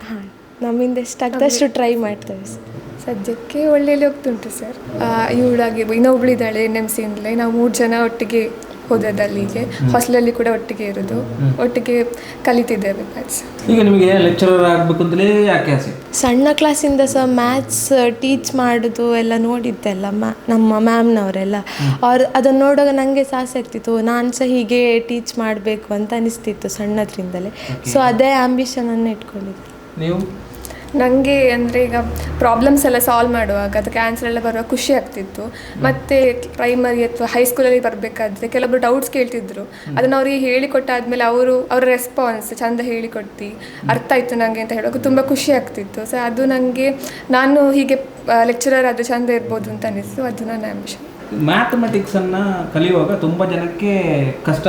ಹಾಂ, ನಮ್ಮಿಂದ ಎಷ್ಟಾಗ್ತದೆ ಅಷ್ಟು ಟ್ರೈ ಮಾಡ್ತೇವೆ ಸರ್.
ಸದ್ಯಕ್ಕೆ ಒಳ್ಳೆಯಲ್ಲಿ ಹೋಗ್ತುಂಟು ಸರ್. ಇವಳಾಗಿ ಇನ್ನೊಬ್ಳಿದ್ದಾಳೆ NMCಯಿಂದಲೇ, ನಾವು 3 ಜನ ಒಟ್ಟಿಗೆ ಹೋದದ್ದು ಅಲ್ಲಿಗೆ. ಹಾಸ್ಟೆಲಲ್ಲಿ ಕೂಡ ಒಟ್ಟಿಗೆ ಇರೋದು, ಒಟ್ಟಿಗೆ ಕಲಿತಿದ್ದೇವೆ ಮ್ಯಾಥ್ಸ್.
ಈಗ ನಿಮಗೆ ಲೆಕ್ಚರರ್ ಆಗಬೇಕು ಅಂತಲೇ ಯಾಕೆ ಆಸೆ?
ಸಣ್ಣ ಕ್ಲಾಸಿಂದ ಸಹ ಮ್ಯಾಥ್ಸ್ ಟೀಚ್ ಮಾಡೋದು ಎಲ್ಲ ನೋಡಿದ್ದೆಲ್ಲ ನಮ್ಮ ಮ್ಯಾಮ್ನವರೆಲ್ಲ. ಅದನ್ನು ನೋಡುವಾಗ ನನಗೆ ಸಹ ಆಸೆ ಆಗ್ತಿತ್ತು, ನಾನು ಸಹ ಹೀಗೆ ಟೀಚ್ ಮಾಡಬೇಕು ಅಂತ ಅನಿಸ್ತಿತ್ತು ಸಣ್ಣದ್ರಿಂದಲೇ. ಸೊ ಅದೇ ಆ್ಯಂಬಿಷನನ್ನು ಇಟ್ಕೊಂಡಿದ್ದೆ.
ನೀವು?
ನನಗೆ ಅಂದರೆ ಈಗ ಪ್ರಾಬ್ಲಮ್ಸ್ ಎಲ್ಲ ಸಾಲ್ವ್ ಮಾಡುವಾಗ ಅದಕ್ಕೆ ಆನ್ಸರ್ ಎಲ್ಲ ಬರುವಾಗ ಖುಷಿ ಆಗ್ತಿತ್ತು. ಮತ್ತು ಪ್ರೈಮರಿ ಅಥವಾ ಹೈಸ್ಕೂಲಲ್ಲಿ ಬರಬೇಕಾದ್ರೆ ಕೆಲವೊಬ್ಬರು ಡೌಟ್ಸ್ ಕೇಳ್ತಿದ್ರು, ಅದನ್ನು ಅವರಿಗೆ ಹೇಳಿಕೊಟ್ಟಾದ್ಮೇಲೆ ಅವರ ರೆಸ್ಪಾನ್ಸ್ ಚೆಂದ ಹೇಳಿಕೊಟ್ಟು ಅರ್ಥ ಆಯಿತು ನನಗೆ ಅಂತ ಹೇಳುವಾಗ ತುಂಬ ಖುಷಿ ಆಗ್ತಿತ್ತು. ಸೊ ಅದು ನನಗೆ ನಾನು ಹೀಗೆ ಲೆಕ್ಚರರ್ ಆದರೆ ಚೆಂದ ಇರ್ಬೋದು ಅಂತ ಅನಿಸ್ತು. ಅದು ನನ್ನ ಆ್ಯಂಬಿಷನ್.
ಮ್ಯಾಥಮೆಟಿಕ್ಸನ್ನು ಕಲಿಯುವಾಗ ತುಂಬ ಜನಕ್ಕೆ ಕಷ್ಟ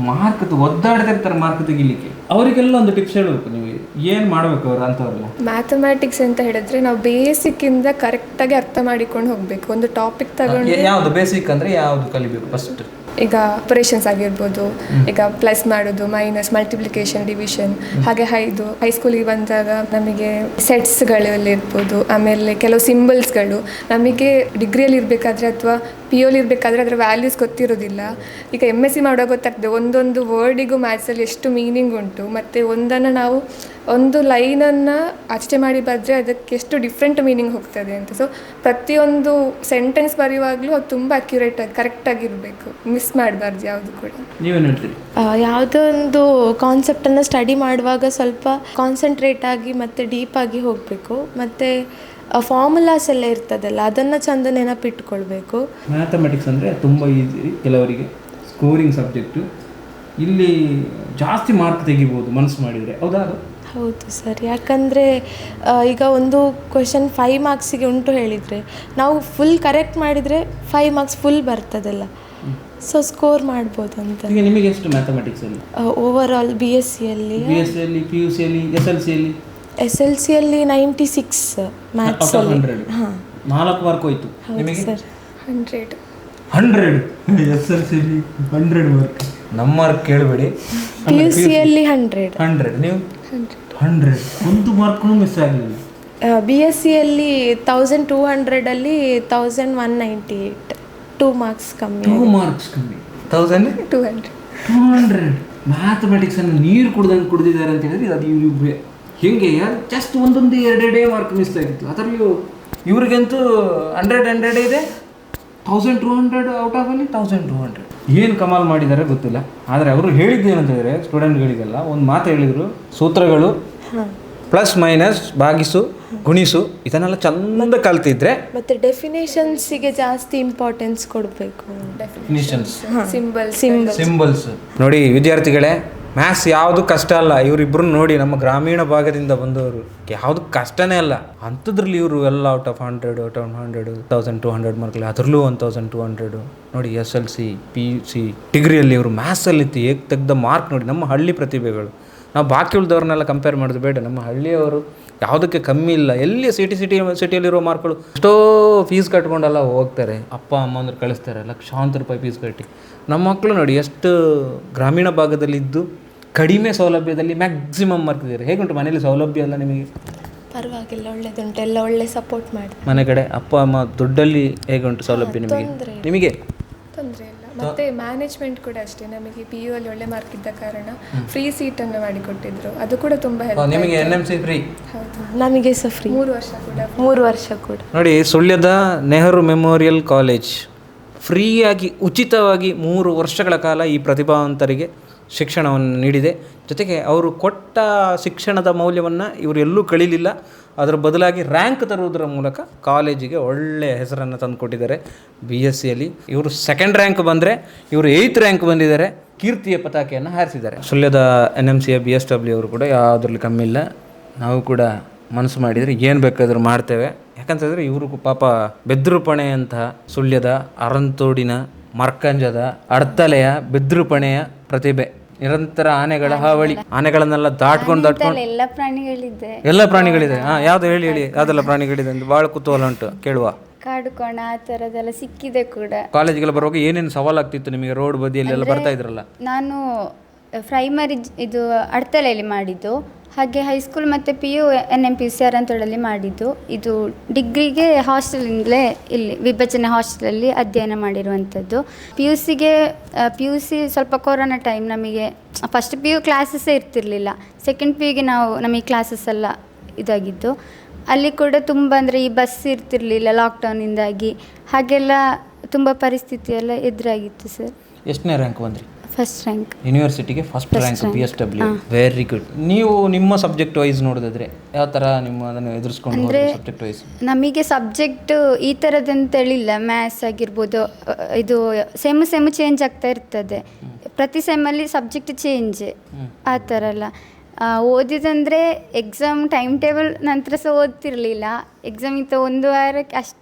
ಮಾರ್ಕ್ ಒದ್ದಾಡ್ತಾ ಇರ್ತಾರೆ ಮಾರ್ಕ್ ತೆಗಿಲಿಕ್ಕೆ. ಅವರಿಗೆಲ್ಲ ಒಂದು ಟಿಪ್ಸ್ ಹೇಳಬೇಕು ನೀವು, ಏನು ಮಾಡಬೇಕು ಅವರು ಅಂಥವ್ರೆಲ್ಲ?
ಮ್ಯಾಥಮೆಟಿಕ್ಸ್ ಅಂತ ಹೇಳಿದ್ರೆ ನಾವು ಬೇಸಿಕ್ಕಿಂದ ಕರೆಕ್ಟಾಗಿ ಅರ್ಥ ಮಾಡಿಕೊಂಡು ಹೋಗಬೇಕು. ಒಂದು ಟಾಪಿಕ್ ತಗೊಂಡು
ಯಾವುದು ಬೇಸಿಕ್ ಅಂದರೆ ಯಾವುದು ಕಲಿಬೇಕು ಫಸ್ಟ್?
ಈಗ ಆಪರೇಷನ್ಸ್ ಆಗಿರ್ಬೋದು, ಈಗ ಪ್ಲಸ್ ಮಾಡೋದು, ಮೈನಸ್, ಮಲ್ಟಿಪ್ಲಿಕೇಶನ್, ಡಿವಿಷನ್, ಹಾಗೆ ಹೈಸ್ಕೂಲಿಗೆ ಬಂದಾಗ ನಮಗೆ ಸೆಟ್ಸ್ಗಳಲ್ಲಿ ಇರ್ಬೋದು, ಆಮೇಲೆ ಕೆಲವು ಸಿಂಬಲ್ಸ್ಗಳು ನಮಗೆ ಡಿಗ್ರಿಯಲ್ಲಿ ಇರಬೇಕಾದ್ರೆ ಅಥವಾ ಪಿ ಯುಲಿ ಇರಬೇಕಾದ್ರೆ ಅದರ ವ್ಯಾಲ್ಯೂಸ್ ಗೊತ್ತಿರೋದಿಲ್ಲ. ಈಗ MSc ಮಾಡುವಾಗ ಗೊತ್ತಾಗ್ತದೆ ಒಂದೊಂದು ವರ್ಡಿಗೂ ಮ್ಯಾಥ್ಸಲ್ಲಿ ಎಷ್ಟು ಮೀನಿಂಗ್ ಉಂಟು, ಮತ್ತು ಒಂದನ್ನು ನಾವು ಒಂದು ಲೈನನ್ನು ಆಚೆ ಮಾಡಿ ಬರೆದ್ರೆ ಅದಕ್ಕೆ ಎಷ್ಟು ಡಿಫ್ರೆಂಟ್ ಮೀನಿಂಗ್ ಹೋಗ್ತದೆ ಅಂತ. ಸೊ ಪ್ರತಿಯೊಂದು ಸೆಂಟೆನ್ಸ್ ಬರೆಯುವಾಗಲೂ ಅದು ತುಂಬ ಅಕ್ಯುರೇಟಾಗಿ ಕರೆಕ್ಟಾಗಿರಬೇಕು, ಮಿಸ್ ಮಾಡಬಾರ್ದು ಯಾವುದು ಕೂಡ.
ನೀವೇನು ಹೇಳ್ತೀರಿ?
ಯಾವುದೋ ಒಂದು ಕಾನ್ಸೆಪ್ಟನ್ನು ಸ್ಟಡಿ ಮಾಡುವಾಗ ಸ್ವಲ್ಪ ಕಾನ್ಸಂಟ್ರೇಟ್ ಆಗಿ ಮತ್ತು ಡೀಪಾಗಿ ಹೋಗಬೇಕು. ಮತ್ತು ಫಾರ್ಮುಲಾಸ್ ಎಲ್ಲ ಇರ್ತದಲ್ಲ ಅದನ್ನು ಚಂದ ನೆನಪಿಟ್ಕೊಳ್ಬೇಕು.
ಮ್ಯಾಥಮೆಟಿಕ್ಸ್ ಅಂದರೆ ತುಂಬ ಈಸಿ ಕೆಲವರಿಗೆ, ಸ್ಕೋರಿಂಗ್ ಸಬ್ಜೆಕ್ಟು. ಇಲ್ಲಿ ಜಾಸ್ತಿ ಮಾರ್ಕ್ ತೆಗಿಬೋದು ಮನಸ್ಸು ಮಾಡಿದರೆ, ಹೌದಾ?
ಹೌದು ಸರ್, ಯಾಕಂದರೆ ಈಗ ಒಂದು ಕ್ವೆಶನ್ 5 ಮಾರ್ಕ್ಸಿಗೆ ಉಂಟು ಹೇಳಿದರೆ ನಾವು ಫುಲ್ ಕರೆಕ್ಟ್ ಮಾಡಿದರೆ 5 ಮಾರ್ಕ್ಸ್ ಫುಲ್ ಬರ್ತದಲ್ಲ, ಸೊ ಸ್ಕೋರ್ ಮಾಡ್ಬೋದು ಅಂತ.
ಈಗ ನಿಮಗೆ ಎಷ್ಟು ಮ್ಯಾಥಮೆಟಿಕ್ಸಲ್ಲಿ
ಓವರ್ ಆಲ್ BScಯಲ್ಲಿ,
PUCಯಲ್ಲಿ,
SLCಯಲ್ಲಿ 96 ಮ್ಯಾಥ್ಸಲ್ಲಿ. ಹಾಂ, 4
ಮಾರ್ಕ್ ಹೋಯ್ತು ನಿಮಗೆ
ಸರ್.
100
SLCಯಲ್ಲಿ 100 ಮಾರ್ಕ್. ನಮ್ಮ ಮಾರ್ಕ್ ಕೇಳಬೇಡಿ.
PUCಯಲ್ಲಿ 100.
ನೀವು 100 ಒಂದು ಮಾರ್ಕ್ ಮಿಸ್ ಆಗಲಿಲ್ಲ.
BScಯಲ್ಲಿ 1200ಅಲ್ಲಿ 1198, 2 ಮಾರ್ಕ್ಸ್ ಕಮ್ಮಿ.
2 ಮಾರ್ಕ್ಸ್ ಕಮ್ಮಿ.
1200
ಮ್ಯಾಥಮೆಟಿಕ್ಸ್ ಅನ್ನು ನೀರು ಕುಡ್ದಂಗೆ ಕುಡಿದಿದ್ದಾರೆ ಅಂತ ಹೇಳಿದ್ರೆ ಅದು ಇವ್ರಿಬ್ರೆ. ಹೆಂಗೆ ಜಸ್ಟ್ ಒಂದೊಂದು 2 ಮಾರ್ಕ್ ಮಿಸ್ ಆಗಿತ್ತು. ಅದರಲ್ಲೂ ಇವ್ರಿಗಂತೂ 100 ಇದೆ, 1200 ಔಟ್ ಆಫ್ ಅಲ್ಲಿ 1200. ಏನು ಕಮಾಲ್ ಮಾಡಿದ್ದಾರೆ ಗೊತ್ತಿಲ್ಲ. ಆದರೆ ಅವರು ಹೇಳಿದ್ದು ಏನಂತ ಹೇಳಿದ್ರೆ ಸ್ಟೂಡೆಂಟ್ಗಳಿಗೆಲ್ಲ ಒಂದು ಮಾತು ಹೇಳಿದರು, ಸೂತ್ರಗಳು ಪ್ಲಸ್ ಮೈನಸ್ ಭಾಗಿಸು ಗುಣಿಸು ಇದನ್ನೆಲ್ಲ ಚಂದ ಕಲ್ತಿದ್ರೆ,
ಮತ್ತು ಡೆಫಿನೇಷನ್ಸಿಗೆ ಜಾಸ್ತಿ ಇಂಪಾರ್ಟೆನ್ಸ್ ಕೊಡಬೇಕು.
ಡೆಫಿನಿಷನ್ಸ್,
ಸಿಂಬಲ್ಸ್
ನೋಡಿ ವಿದ್ಯಾರ್ಥಿಗಳೇ, ಮ್ಯಾಥ್ಸ್ ಯಾವುದು ಕಷ್ಟ ಅಲ್ಲ. ಇವರಿಬ್ಬರು ನೋಡಿ ನಮ್ಮ ಗ್ರಾಮೀಣ ಭಾಗದಿಂದ ಬಂದವರು, ಯಾವುದು ಕಷ್ಟನೇ ಅಲ್ಲ. ಅಂಥದ್ರಲ್ಲಿ ಇವರು ಎಲ್ಲ ಔಟ್ ಆಫ್ 100, 1200 ಮಾರ್ಕ್ಲಿ, ಅದರಲ್ಲೂ 1200 ನೋಡಿ. SLC, PUC, ಡಿಗ್ರಿಯಲ್ಲಿ ಇವರು ಮ್ಯಾಥ್ಸಲ್ಲಿ ತೆಗೆದ ಮಾರ್ಕ್ ನೋಡಿ. ನಮ್ಮ ಹಳ್ಳಿ ಪ್ರತಿಭೆಗಳು, ನಾವು ಬಾಕಿ ಉಳಿದವ್ರನ್ನೆಲ್ಲ ಕಂಪೇರ್ ಮಾಡೋದು ಬೇಡ. ನಮ್ಮ ಹಳ್ಳಿಯವರು ಯಾವುದಕ್ಕೆ ಕಮ್ಮಿ ಇಲ್ಲ. ಎಲ್ಲಿ ಸಿಟಿಯಲ್ಲಿರೋ ಮಾರ್ಕ್ಗಳು ಎಷ್ಟೋ ಫೀಸ್ ಕಟ್ಕೊಂಡೆಲ್ಲ ಹೋಗ್ತಾರೆ, ಅಪ್ಪ ಅಮ್ಮ ಅಂದ್ರೆ ಕಳಿಸ್ತಾರೆ, ಲಕ್ಷಾಂತರ ರೂಪಾಯಿ ಫೀಸ್ ಕಟ್ಟಿ. ನಮ್ಮ ಮಕ್ಕಳು ನೋಡಿ ಎಷ್ಟು ಗ್ರಾಮೀಣ ಭಾಗದಲ್ಲಿದ್ದು ಕಡಿಮೆ ಸೌಲಭ್ಯದಲ್ಲಿ ಮ್ಯಾಕ್ಸಿಮಮ್ ಮಾರ್ಕ್ ಇದ್ದಾರೆ. ಹೇಗುಂಟು ಮನೇಲಿ ಸೌಲಭ್ಯ ಎಲ್ಲ ನಿಮಗೆ?
ಪರವಾಗಿಲ್ಲ, ಒಳ್ಳೆದುಂಟು, ಎಲ್ಲ ಒಳ್ಳೆ ಸಪೋರ್ಟ್ ಮಾಡಿ.
ಮನೆ ಕಡೆ ಅಪ್ಪ ಅಮ್ಮ ದುಡ್ಡಲ್ಲಿ ಹೇಗುಂಟು ಸೌಲಭ್ಯ ನಿಮಗೆ? ನಿಮಗೆ
ತೊಂದರೆ ಇಲ್ಲ. ಮತ್ತು ಮ್ಯಾನೇಜ್ಮೆಂಟ್ ಕೂಡ ಅಷ್ಟೇ, ನಮಗೆ PU ಅಲ್ಲಿ ಒಳ್ಳೆ ಮಾರ್ಕ್ ಇದ್ದ ಕಾರಣ ಫ್ರೀ ಸೀಟನ್ನು ಮಾಡಿಕೊಟ್ಟಿದ್ರು, ಅದು ಕೂಡ ತುಂಬ ಹೆಲ್ಪ್.
ನಿಮಗೆ NMC ಫ್ರೀ?
ಹೌದು,
ನಮಗೆ ಸಹ ಫ್ರೀ. 3 ವರ್ಷ ಕೂಡ.
ನೋಡಿ, ಸುಳ್ಯದ ನೆಹರು ಮೆಮೋರಿಯಲ್ ಕಾಲೇಜ್ ಫ್ರೀಯಾಗಿ ಉಚಿತವಾಗಿ 3 ವರ್ಷಗಳ ಕಾಲ ಈ ಪ್ರತಿಭಾವಂತರಿಗೆ ಶಿಕ್ಷಣವನ್ನು ನೀಡಿದೆ. ಜೊತೆಗೆ ಅವರು ಕೊಟ್ಟ ಶಿಕ್ಷಣದ ಮೌಲ್ಯವನ್ನು ಇವರು ಎಲ್ಲೂ ಕಳೀಲಿಲ್ಲ. ಅದರ ಬದಲಾಗಿ ರ್ಯಾಂಕ್ ತರುವುದರ ಮೂಲಕ ಕಾಲೇಜಿಗೆ ಒಳ್ಳೆಯ ಹೆಸರನ್ನು ತಂದುಕೊಟ್ಟಿದ್ದಾರೆ. BScಯಲ್ಲಿ ಇವರು 2nd ರ್ಯಾಂಕ್ ಬಂದರೆ ಇವರು 8th ರ್ಯಾಂಕ್ ಬಂದಿದ್ದಾರೆ. ಕೀರ್ತಿಯ ಪತಾಕೆಯನ್ನು ಹಾರಿಸಿದ್ದಾರೆ. ಸುಳ್ಯದ NMCಯ BSW ಅವರು ಕೂಡ ಯಾವುದ್ರಲ್ಲಿ ಕಮ್ಮಿ ಇಲ್ಲ. ನಾವು ಕೂಡ ಮನಸ್ಸು ಮಾಡಿದರೆ ಏನು ಬೇಕಾದರೂ ಮಾಡ್ತೇವೆ. ಯಾಕಂತಂದರೆ ಇವರು ಪಾಪ ಬೆದ್ರುಪಣೆ ಅಂತ ಸುಳ್ಯದ ಅರಂತೋಡಿನ ಮರ್ಕಂಜದ ಅಡ್ತಲೆಯ ಬೆದ್ರುಪಣೆಯ ಪ್ರತಿಭೆ. ನಿರಂತರ ಆನೆಗಳ ಹಾವಳಿ, ಆನೆಗಳನ್ನೆಲ್ಲ ದಾಟ್ಕೊಂಡು
ಎಲ್ಲ
ಪ್ರಾಣಿಗಳಿದೆ. ಯಾವ್ದು ಹೇಳಿ ಯಾವ್ದೆಲ್ಲ ಪ್ರಾಣಿಗಳಿದೆ ಅಂತ ಭಾಳ ಕುತೂಹಲ ಉಂಟು, ಕೇಳುವ.
ಕಾಡು ಕೋಣ ಆ ಥರದ್ದೆಲ್ಲ ಸಿಕ್ಕಿದೆ ಕೂಡ.
ಕಾಲೇಜಿಗೆಲ್ಲ ಬರುವಾಗ ಏನೇನು ಸವಾಲಾಗ್ತಿತ್ತು ನಿಮಗೆ? ರೋಡ್ ಬದಿಯಲ್ಲೆಲ್ಲ ಬರ್ತಾ ಇದ್ರಲ್ಲ.
ನಾನು ಪ್ರೈಮರಿ ಇದು ಅಡ್ತಲೆಯಲ್ಲಿ ಮಾಡಿದ್ದು, ಹಾಗೆ ಹೈಸ್ಕೂಲ್ ಮತ್ತು PU NMPC ಅರಂತೋಡಲ್ಲಿ ಮಾಡಿದ್ದು. ಇದು ಡಿಗ್ರಿಗೆ ಹಾಸ್ಟೆಲಿಂದಲೇ ಇಲ್ಲಿ ವಿಭಜನೆ ಹಾಸ್ಟೆಲಲ್ಲಿ ಅಧ್ಯಯನ ಮಾಡಿರುವಂಥದ್ದು. PUC ಸ್ವಲ್ಪ ಕೊರೋನಾ ಟೈಮ್, ನಮಗೆ ಫಸ್ಟ್ PU ಕ್ಲಾಸಸ್ಸೇ ಇರ್ತಿರಲಿಲ್ಲ. ಸೆಕೆಂಡ್ PUಗೆ ನಮಗೆ ಕ್ಲಾಸಸ್ ಎಲ್ಲ ಇದಾಗಿದ್ದು. ಅಲ್ಲಿ ಕೂಡ ತುಂಬ ಅಂದರೆ ಈ ಬಸ್ ಇರ್ತಿರಲಿಲ್ಲ ಲಾಕ್ಡೌನಿಂದಾಗಿ, ಹಾಗೆಲ್ಲ ತುಂಬ ಪರಿಸ್ಥಿತಿ ಎಲ್ಲ ಎದುರಾಗಿತ್ತು ಸರ್.
ಎಷ್ಟನೇ ರ್ಯಾಂಕ್ ಬಂದ್ರಿ?
First rank.
ಯೂನಿವರ್ಸಿಟಿಗೆ first rank BSW. Very good. ನೀವು ನಿಮ್ಮ ಸಬ್ಜೆಕ್ಟ್ ವೈಸ್ ನೋಡಿದ್ರೆ ಯಾವ ಥರ ನಿಮ್ಮ ಅದನ್ನು ಎದುರಿಸ್ಕೊಂಡು
ಅಂದರೆ
ಸಬ್ಜೆಕ್ಟ್ ವೈಸ್?
ನಮಗೆ ಸಬ್ಜೆಕ್ಟ್ ಈ ಥರದಂತೇಳಿಲ್ಲ. ಮ್ಯಾಥ್ಸ್ ಆಗಿರ್ಬೋದು, ಇದು ಸೆಮ್ ಚೇಂಜ್ ಆಗ್ತಾ ಇರ್ತದೆ. ಪ್ರತಿ ಸೆಮ್ಮಲ್ಲಿ ಸಬ್ಜೆಕ್ಟ್ ಚೇಂಜ್ ಆ ಥರ ಎಲ್ಲ. ಓದಿದಂದರೆ ಎಕ್ಸಾಮ್ ಟೈಮ್ ಟೇಬಲ್ ನಂತರ ಸಹ ಓದ್ತಿರಲಿಲ್ಲ. ಎಕ್ಸಾಮ್ ಇತ್ತು 1 ವಾರಕ್ಕೆ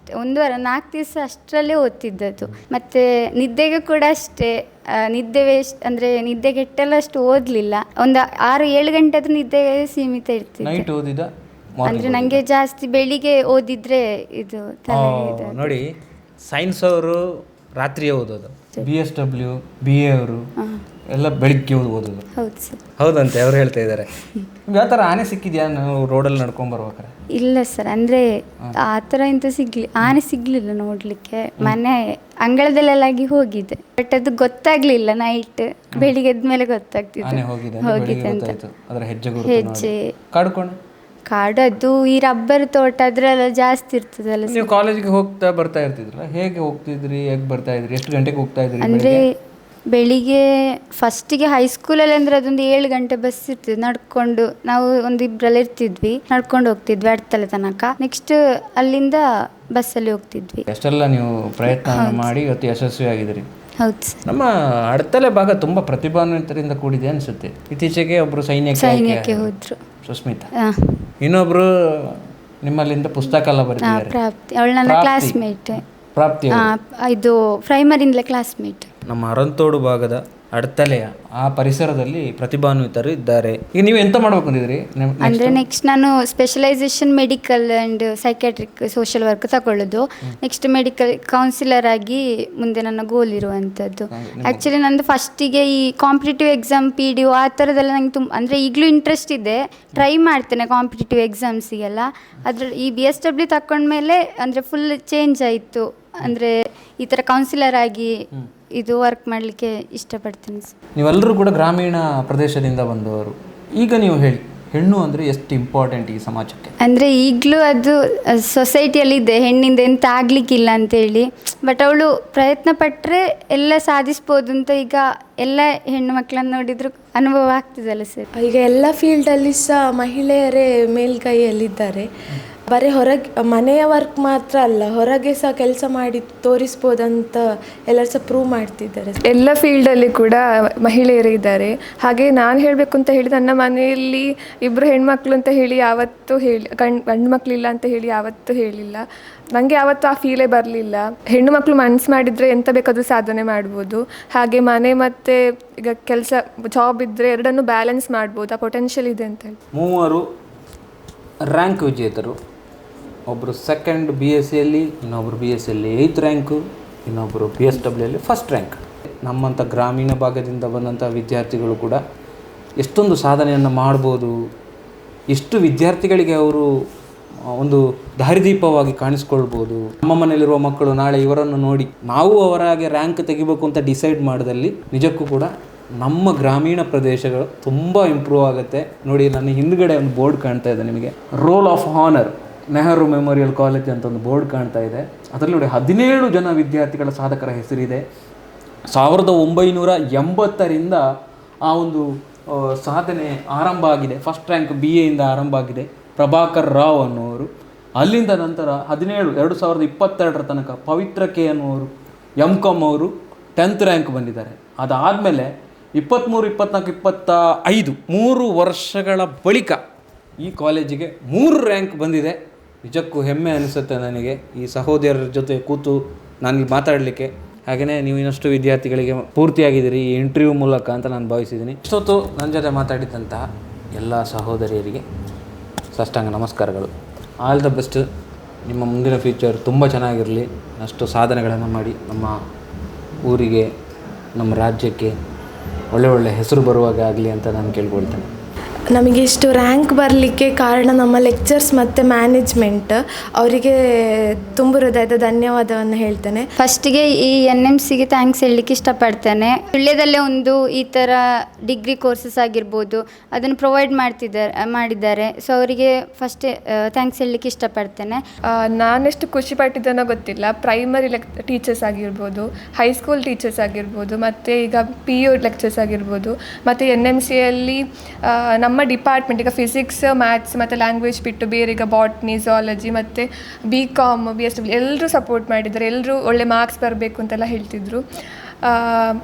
4 ದಿವಸ ಅಷ್ಟರಲ್ಲೇ ಓದ್ತಿದ್ದದ್ದು. ಮತ್ತು ನಿದ್ದೆಗೆ ಕೂಡ ಅಷ್ಟೇ, ನಿದ್ದೆ ಅಂದರೆ ನಿದ್ದೆಗೆಟ್ಟೆಲ್ಲ ಅಷ್ಟು ಓದಲಿಲ್ಲ. ಒಂದು 6-7 ಗಂಟೆ ಆದರೂ ನಿದ್ದೆಗೆ ಸೀಮಿತ ಇರ್ತಿದ್ದೆ.
ನೈಟ್ ಓದಿದ
ಅಂದರೆ ನನಗೆ ಜಾಸ್ತಿ ಬೆಳಿಗ್ಗೆ ಓದಿದರೆ ಇದು ತಲೆ
ನೋಡಿ, ಸೈನ್ಸ್ ಅವರು ರಾತ್ರಿ ಓದೋದು, BSW BA ಅವರು ಎಲ್ಲ ಬೆಳಿಗ್ಗೆ ಓದೋದು.
ಹೌದು ಸರ್.
ಹೌದಂತೆ ಅವ್ರು ಹೇಳ್ತಾ ಇದ್ದಾರೆ. ಯಾವ ಥರ ಆನೆ ಸಿಕ್ಕಿದ್ಯಾ ನಾವು ರೋಡಲ್ಲಿ ನಡ್ಕೊಂಡು ಬರ್ಬೇಕಾರೆ?
ಇಲ್ಲ ಸರ್, ಅಂದರೆ ಆ ಥರ ಎಂತ ಆನೆ ಸಿಗಲಿಲ್ಲ ನೋಡಲಿಕ್ಕೆ. ಮನೆ ಅಂಗಳದಲ್ಲೆಲ್ಲಾಗಿ ಹೋಗಿದೆ, ಬಟ್ ಅದು ಗೊತ್ತಾಗ್ಲಿಲ್ಲ. ನೈಟ್ ಬೆಳಿಗ್ಗೆ ಎದ್ಮೇಲೆ ಗೊತ್ತಾಗ್ತಿತ್ತು
ಆನೆ ಹೋಗಿದೆ ಅಂತ. ಅದರ
ಹೆಜ್ಜೆ.
ಕಾಡ್ಕೊಂಡು
ಕಾಡು ಅದು ಈ ರಬ್ಬರ್ ತೋಟ ಅದ್ರೆಲ್ಲ ಜಾಸ್ತಿ ಇರ್ತದಲ್ಲ.
ನೀವು ಕಾಲೇಜಿಗೆ ಹೋಗ್ತಾ ಬರ್ತಾ ಇರ್ತಿದ್ರಲ್ಲ, ಹೇಗೆ ಹೋಗ್ತಿದ್ರಿ, ಹೇಗೆ ಬರ್ತಾ ಇದ್ರಿ, ಎಷ್ಟು ಗಂಟೆಗೆ ಹೋಗ್ತಾ ಇದ್ರಿ?
ಅಂದರೆ ಬೆಳಿಗ್ಗೆ ಫಸ್ಟಿಗೆ ಹೈಸ್ಕೂಲಲ್ಲಿ ಅಂದರೆ ಅದೊಂದು 7 ಗಂಟೆ ಬಸ್ ಇರ್ತಿದ್ವಿ. ನಡ್ಕೊಂಡು ನಾವು 1-2 ಇರ್ತಿದ್ವಿ, ನಡ್ಕೊಂಡು ಹೋಗ್ತಿದ್ವಿ ಅಡ್ತಲೆ ತನಕ. ನೆಕ್ಸ್ಟ್ ಅಲ್ಲಿಂದ ಬಸ್ಸಲ್ಲಿ ಹೋಗ್ತಿದ್ವಿ.
ಎಷ್ಟೆಲ್ಲ ನೀವು ಪ್ರಯತ್ನ ಮಾಡಿ ಇವತ್ತು ಯಶಸ್ವಿ ಆಗಿದ್ರಿ.
ಹೌದು ಸರ್.
ನಮ್ಮ ಅಡ್ತಲೆ ಭಾಗ ತುಂಬ ಪ್ರತಿಭಾನ್ವಿತರಿಂದ ಕೂಡಿದೆ ಅನಿಸುತ್ತೆ. ಇತ್ತೀಚೆಗೆ ಒಬ್ಬರು ಸೈನ್ಯಕ್ಕೆ
ಹೋದ್ರು,
ಸುಸ್ಮಿತಾ. ಇನ್ನೊಬ್ರು ನಿಮ್ಮಲ್ಲಿಂದ ಪುಸ್ತಕ ಎಲ್ಲ ಬರೆದಿದ್ದಾರೆ.
ಪ್ರಾಪ್ತಿ, ಅವಳು ನನ್ನ ಕ್ಲಾಸ್ಮೇಟ್.
ಪ್ರಾಪ್ತಿ
ಇದು ಪ್ರೈಮರಿಯಿಂದಲೇ ಕ್ಲಾಸ್ಮೇಟ್.
ನಮ್ಮ ಅರಂತೋಡು ಭಾಗದ ಅಡ್ತಲೆಯ ಆ ಪರಿಸರದಲ್ಲಿ ಪ್ರತಿಭಾನ್ವಿತರು ಇದ್ದಾರೆ. ಈಗ ನೀವು ಎಂತ ಮಾಡ್ಬೇಕು ಅಂದಿದ್ರಿ?
ಅಂದರೆ ನೆಕ್ಸ್ಟ್ ನಾನು specialisation medical and psychiatric social work ತಗೊಳ್ಳೋದು. ನೆಕ್ಸ್ಟ್ ಮೆಡಿಕಲ್ ಕೌನ್ಸಿಲರ್ ಆಗಿ ಮುಂದೆ ನನ್ನ ಗೋಲ್ ಇರುವಂಥದ್ದು. ಆ್ಯಕ್ಚುಲಿ ನಂದು ಫಸ್ಟಿಗೆ ಈ ಕಾಂಪಿಟೇಟಿವ್ ಎಕ್ಸಾಮ್ PDO ಆ ಥರದ್ದೆಲ್ಲ ನಂಗೆ ಅಂದರೆ ಈಗಲೂ ಇಂಟ್ರೆಸ್ಟ್ ಇದೆ, ಟ್ರೈ ಮಾಡ್ತೇನೆ ಕಾಂಪಿಟೇಟಿವ್ ಎಕ್ಸಾಮ್ಸಿಗೆಲ್ಲ. ಅದ್ರಲ್ಲಿ ಈ BSW ತಗೊಂಡ್ಮೇಲೆ ಅಂದರೆ ಫುಲ್ ಚೇಂಜ್ ಆಯಿತು. ಅಂದರೆ ಈ ಥರ ಕೌನ್ಸಿಲರ್ ಆಗಿ ಇದು ವರ್ಕ್ ಮಾಡಲಿಕ್ಕೆ ಇಷ್ಟಪಡ್ತೀನಿ.
ನೀವೆಲ್ಲರೂ ಕೂಡ ಗ್ರಾಮೀಣ ಪ್ರದೇಶದಿಂದ ಬಂದವರು. ಈಗ ನೀವು ಹೇಳಿ, ಹೆಣ್ಣು ಅಂದರೆ ಎಷ್ಟು ಇಂಪಾರ್ಟೆಂಟ್ ಈ ಸಮಾಜಕ್ಕೆ?
ಅಂದರೆ ಈಗಲೂ ಅದು ಸೊಸೈಟಿಯಲ್ಲಿ ಇದೆ, ಹೆಣ್ಣಿಂದ ಎಂತ ಆಗಲಿಕ್ಕಿಲ್ಲ ಅಂತೇಳಿ. ಬಟ್ ಅವಳು ಪ್ರಯತ್ನ ಪಟ್ಟರೆ ಎಲ್ಲ ಸಾಧಿಸ್ಬೋದು ಅಂತ ಈಗ ಎಲ್ಲ ಹೆಣ್ಣು ಮಕ್ಕಳನ್ನು ನೋಡಿದ್ರು ಅನುಭವ ಆಗ್ತದಲ್ಲ ಸರ್.
ಈಗ ಎಲ್ಲ ಫೀಲ್ಡಲ್ಲಿ ಸಹ ಮಹಿಳೆಯರೇ ಮೇಲ್ಕೈಯಲ್ಲಿದ್ದಾರೆ. ಬರೀ ಹೊರಗೆ ಮನೆಯ ವರ್ಕ್ ಮಾತ್ರ ಅಲ್ಲ, ಹೊರಗೆ ಸಹ ಕೆಲಸ ಮಾಡಿ ತೋರಿಸ್ಬೋದಂತ ಎಲ್ಲರೂ ಸಹ ಪ್ರೂವ್ ಮಾಡ್ತಿದ್ದಾರೆ.
ಎಲ್ಲ ಫೀಲ್ಡಲ್ಲಿ ಕೂಡ ಮಹಿಳೆಯರೇ ಇದ್ದಾರೆ. ಹಾಗೆ ನಾನು ಹೇಳಬೇಕು ಅಂತ ಹೇಳಿ, ನನ್ನ ಮನೆಯಲ್ಲಿ 2 ಹೆಣ್ಮಕ್ಳು ಅಂತ ಹೇಳಿ ಯಾವತ್ತೂ ಗಂಡು ಮಕ್ಕಳಿಲ್ಲ ಅಂತ ಹೇಳಿ ಯಾವತ್ತೂ ಹೇಳಿಲ್ಲ. ನನಗೆ ಯಾವತ್ತೂ ಆ ಫೀಲೇ ಬರಲಿಲ್ಲ. ಹೆಣ್ಣು ಮಕ್ಕಳು ಮನಸ್ಸು ಮಾಡಿದರೆ ಎಂತ ಬೇಕಾದರೂ ಸಾಧನೆ ಮಾಡ್ಬೋದು. ಹಾಗೆ ಮನೆ ಮತ್ತು ಈಗ ಕೆಲಸ ಜಾಬ್ ಇದ್ದರೆ ಎರಡನ್ನೂ ಬ್ಯಾಲೆನ್ಸ್ ಮಾಡ್ಬೋದು. ಆ ಪೊಟೆನ್ಷಿಯಲ್ ಇದೆ ಅಂತ ಹೇಳಿ.
3 ರ್ಯಾಂಕ್ ವಿಜೇತರು. ಒಬ್ಬರು ಸೆಕೆಂಡ್ BSCಯಲ್ಲಿ, ಇನ್ನೊಬ್ಬರು BSCಯಲ್ಲಿ 8th ರ್ಯಾಂಕು, ಇನ್ನೊಬ್ಬರು PSWಯಲ್ಲಿ 1st ರ್ಯಾಂಕ್. ನಮ್ಮಂಥ ಗ್ರಾಮೀಣ ಭಾಗದಿಂದ ಬಂದಂಥ ವಿದ್ಯಾರ್ಥಿಗಳು ಕೂಡ ಎಷ್ಟೊಂದು ಸಾಧನೆಯನ್ನು ಮಾಡ್ಬೋದು, ಎಷ್ಟು ವಿದ್ಯಾರ್ಥಿಗಳಿಗೆ ಅವರು ಒಂದು ದಾರಿದೀಪವಾಗಿ ಕಾಣಿಸ್ಕೊಳ್ಬೋದು. ನಮ್ಮ ಮನೆಯಲ್ಲಿರುವ ಮಕ್ಕಳು ನಾಳೆ ಇವರನ್ನು ನೋಡಿ ನಾವು ಅವರಾಗೆ ರ್ಯಾಂಕ್ ತೆಗಿಬೇಕು ಅಂತ ಡಿಸೈಡ್ ಮಾಡಿದಲ್ಲಿ ನಿಜಕ್ಕೂ ಕೂಡ ನಮ್ಮ ಗ್ರಾಮೀಣ ಪ್ರದೇಶಗಳು ತುಂಬ ಇಂಪ್ರೂವ್ ಆಗುತ್ತೆ. ನೋಡಿ, ನನ್ನ ಹಿಂದುಗಡೆ ಒಂದು ಬೋರ್ಡ್ ಕಾಣ್ತಾ ಇದೆ ನಿಮಗೆ, role of honour Nehru memorial college ಅಂತ ಒಂದು ಬೋರ್ಡ್ ಕಾಣ್ತಾ ಇದೆ. ಅದರಲ್ಲಿ ನೋಡಿ 17 ಜನ ವಿದ್ಯಾರ್ಥಿಗಳ ಸಾಧಕರ ಹೆಸರಿದೆ. 1980ರಿಂದ ಆ ಒಂದು ಸಾಧನೆ ಆರಂಭ ಆಗಿದೆ. 1st ರ್ಯಾಂಕ್ BAಯಿಂದ ಆರಂಭ ಆಗಿದೆ, ಪ್ರಭಾಕರ್ ರಾವ್ ಅನ್ನುವರು. ಅಲ್ಲಿಂದ ನಂತರ 2022 ತನಕ ಪವಿತ್ರ ಕೆ ಅನ್ನುವರು MCOM ಅವರು 10th ರ್ಯಾಂಕ್ ಬಂದಿದ್ದಾರೆ. ಅದಾದಮೇಲೆ 23, 24, 25 3 ವರ್ಷಗಳ ಬಳಿಕ ಈ ಕಾಲೇಜಿಗೆ 3 ರ್ಯಾಂಕ್ ಬಂದಿದೆ. ನಿಜಕ್ಕೂ ಹೆಮ್ಮೆ ಅನಿಸುತ್ತೆ ನನಗೆ ಈ ಸಹೋದರರ ಜೊತೆ ಕೂತು ನನಗೆ ಮಾತಾಡಲಿಕ್ಕೆ. ಹಾಗೆಯೇ ನೀವು ಇನ್ನಷ್ಟು ವಿದ್ಯಾರ್ಥಿಗಳಿಗೆ ಪೂರ್ತಿಯಾಗಿದ್ದೀರಿ ಈ ಇಂಟರ್ವ್ಯೂ ಮೂಲಕ ಅಂತ ನಾನು ಭಾವಿಸಿದ್ದೀನಿ. ಇಷ್ಟೊತ್ತು ನನ್ನ ಜೊತೆ ಮಾತಾಡಿದಂತಹ ಎಲ್ಲ ಸಹೋದರಿಯರಿಗೆ ಸಾಷ್ಟಾಂಗ ನಮಸ್ಕಾರಗಳು. All the best. ನಿಮ್ಮ ಮುಂದಿನ ಫ್ಯೂಚರ್ ತುಂಬ ಚೆನ್ನಾಗಿರಲಿ. ಅಷ್ಟು ಸಾಧನೆಗಳನ್ನು ಮಾಡಿ ನಮ್ಮ ಊರಿಗೆ, ನಮ್ಮ ರಾಜ್ಯಕ್ಕೆ ಒಳ್ಳೆ ಹೆಸರು ಬರುವಾಗ ಆಗಲಿ ಅಂತ ನಾನು ಕೇಳ್ಕೊಳ್ತೇನೆ.
ನಮಗೆ ಇಷ್ಟು ರ್ಯಾಂಕ್ ಬರಲಿಕ್ಕೆ ಕಾರಣ ನಮ್ಮ ಲೆಕ್ಚರ್ಸ್ ಮತ್ತು ಮ್ಯಾನೇಜ್ಮೆಂಟ್. ಅವರಿಗೆ ತುಂಬ ಹೃದಯದ ಧನ್ಯವಾದವನ್ನು ಹೇಳ್ತೇನೆ.
ಫಸ್ಟಿಗೆ ಈ NMCಗೆ ಥ್ಯಾಂಕ್ಸ್ ಹೇಳಲಿಕ್ಕೆ ಇಷ್ಟಪಡ್ತೇನೆ. ಸುಳ್ಯದಲ್ಲೇ ಒಂದು ಈ ಥರ ಡಿಗ್ರಿ ಕೋರ್ಸಸ್ ಆಗಿರ್ಬೋದು ಅದನ್ನು ಪ್ರೊವೈಡ್ ಮಾಡಿದ್ದಾರೆ. ಸೊ ಅವರಿಗೆ ಫಸ್ಟ್ ಥ್ಯಾಂಕ್ಸ್ ಹೇಳಲಿಕ್ಕೆ ಇಷ್ಟಪಡ್ತೇನೆ.
ನಾನೆಷ್ಟು ಖುಷಿ ಪಟ್ಟಿದ್ದನೋ ಗೊತ್ತಿಲ್ಲ. ಪ್ರೈಮರಿ ಟೀಚರ್ಸ್ ಆಗಿರ್ಬೋದು, ಹೈಸ್ಕೂಲ್ ಟೀಚರ್ಸ್ ಆಗಿರ್ಬೋದು, ಮತ್ತು ಈಗ PU ಲೆಕ್ಚರ್ಸ್ ಆಗಿರ್ಬೋದು, ಮತ್ತು NMCಯಲ್ಲಿ ನಮ್ಮ ಡಿಪಾರ್ಟ್ಮೆಂಟ್ ಈಗ ಫಿಸಿಕ್ಸ್, ಮ್ಯಾಥ್ಸ್ ಮತ್ತು ಲ್ಯಾಂಗ್ವೇಜ್ ಬಿಟ್ಟು ಬೇರೆ ಈಗ ಬಾಟ್ನಿ, ಝಾಲಜಿ ಮತ್ತು BCom, BSW ಎಲ್ಲರೂ ಸಪೋರ್ಟ್ ಮಾಡಿದ್ದಾರೆ. ಎಲ್ಲರೂ ಒಳ್ಳೆ ಮಾರ್ಕ್ಸ್ ಬರಬೇಕು ಅಂತೆಲ್ಲ ಹೇಳ್ತಿದ್ರು.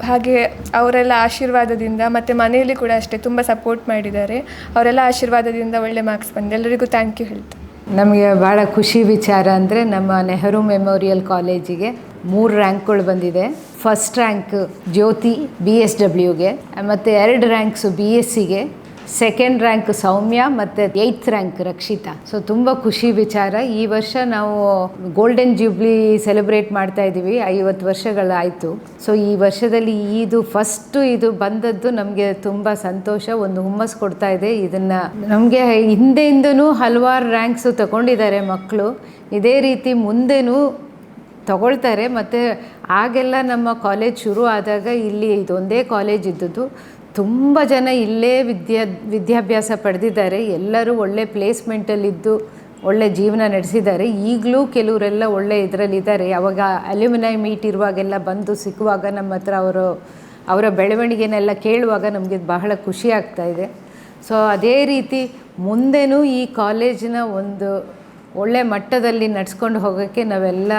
ಹಾಗೆ ಅವರೆಲ್ಲ ಆಶೀರ್ವಾದದಿಂದ ಮತ್ತು ಮನೆಯಲ್ಲಿ ಕೂಡ ಅಷ್ಟೇ ತುಂಬ ಸಪೋರ್ಟ್ ಮಾಡಿದ್ದಾರೆ. ಅವರೆಲ್ಲ ಆಶೀರ್ವಾದದಿಂದ ಒಳ್ಳೆ ಮಾರ್ಕ್ಸ್ ಬಂದಿದೆ. ಎಲ್ಲರಿಗೂ ಥ್ಯಾಂಕ್ ಯು ಹೇಳ್ತೀನಿ.
ನಮಗೆ ಭಾಳ ಖುಷಿ ವಿಚಾರ ಅಂದರೆ ನಮ್ಮ ನೆಹರು ಮೆಮೋರಿಯಲ್ ಕಾಲೇಜಿಗೆ 3 ರ್ಯಾಂಕ್ಗಳು ಬಂದಿದೆ. ಫಸ್ಟ್ ರ್ಯಾಂಕ್ ಜ್ಯೋತಿ BSWಗೆ, ಮತ್ತು 2 ರ್ಯಾಂಕ್ಸು BSCಗೆ, ಸೆಕೆಂಡ್ ರ್ಯಾಂಕ್ ಸೌಮ್ಯ ಮತ್ತು 8th ರ್ಯಾಂಕ್ ರಕ್ಷಿತಾ. ಸೊ ತುಂಬ ಖುಷಿ ವಿಚಾರ. ಈ ವರ್ಷ ನಾವು ಗೋಲ್ಡನ್ ಜೂಬ್ಲಿ ಸೆಲೆಬ್ರೇಟ್ ಮಾಡ್ತಾ ಇದ್ದೀವಿ, 50 ವರ್ಷಗಳಾಯಿತು. ಸೊ ಈ ವರ್ಷದಲ್ಲಿ ಇದು ಬಂದದ್ದು ನಮಗೆ ತುಂಬ ಸಂತೋಷ, ಒಂದು ಹುಮ್ಮಸ್ ಕೊಡ್ತಾ ಇದೆ. ಇದನ್ನು ನಮಗೆ ಹಿಂದೆಯಿಂದನೂ ಹಲವಾರು ರ್ಯಾಂಕ್ಸು ತಗೊಂಡಿದ್ದಾರೆ ಮಕ್ಕಳು, ಇದೇ ರೀತಿ ಮುಂದೆನೂ ತಗೊಳ್ತಾರೆ. ಮತ್ತು ಆಗೆಲ್ಲ ನಮ್ಮ ಕಾಲೇಜ್ ಶುರು ಆದಾಗ ಇಲ್ಲಿ ಇದೊಂದೇ ಕಾಲೇಜ್ ಇದ್ದದ್ದು. ತುಂಬ ಜನ ಇಲ್ಲೇ ವಿದ್ಯಾಭ್ಯಾಸ ಪಡೆದಿದ್ದಾರೆ. ಎಲ್ಲರೂ ಒಳ್ಳೆ ಪ್ಲೇಸ್ಮೆಂಟಲ್ಲಿದ್ದು ಒಳ್ಳೆ ಜೀವನ ನಡೆಸಿದ್ದಾರೆ. ಈಗಲೂ ಕೆಲವರೆಲ್ಲ ಒಳ್ಳೆ ಇದರಲ್ಲಿದ್ದಾರೆ. ಅವಾಗ ಅಲ್ಯುಮಿನೈ ಮೀಟ್ ಇರುವಾಗೆಲ್ಲ ಬಂದು ಸಿಕ್ಕುವಾಗ ನಮ್ಮ ಹತ್ರ ಅವರ ಬೆಳವಣಿಗೆನೆಲ್ಲ ಕೇಳುವಾಗ ನಮಗೆ ಬಹಳ ಖುಷಿ ಆಗ್ತಾಯಿದೆ. ಸೊ ಅದೇ ರೀತಿ ಮುಂದೆನೂ ಈ ಕಾಲೇಜಿನ ಒಂದು ಒಳ್ಳೆ ಮಟ್ಟದಲ್ಲಿ ನಡೆಸ್ಕೊಂಡು ಹೋಗೋಕ್ಕೆ ನಾವೆಲ್ಲ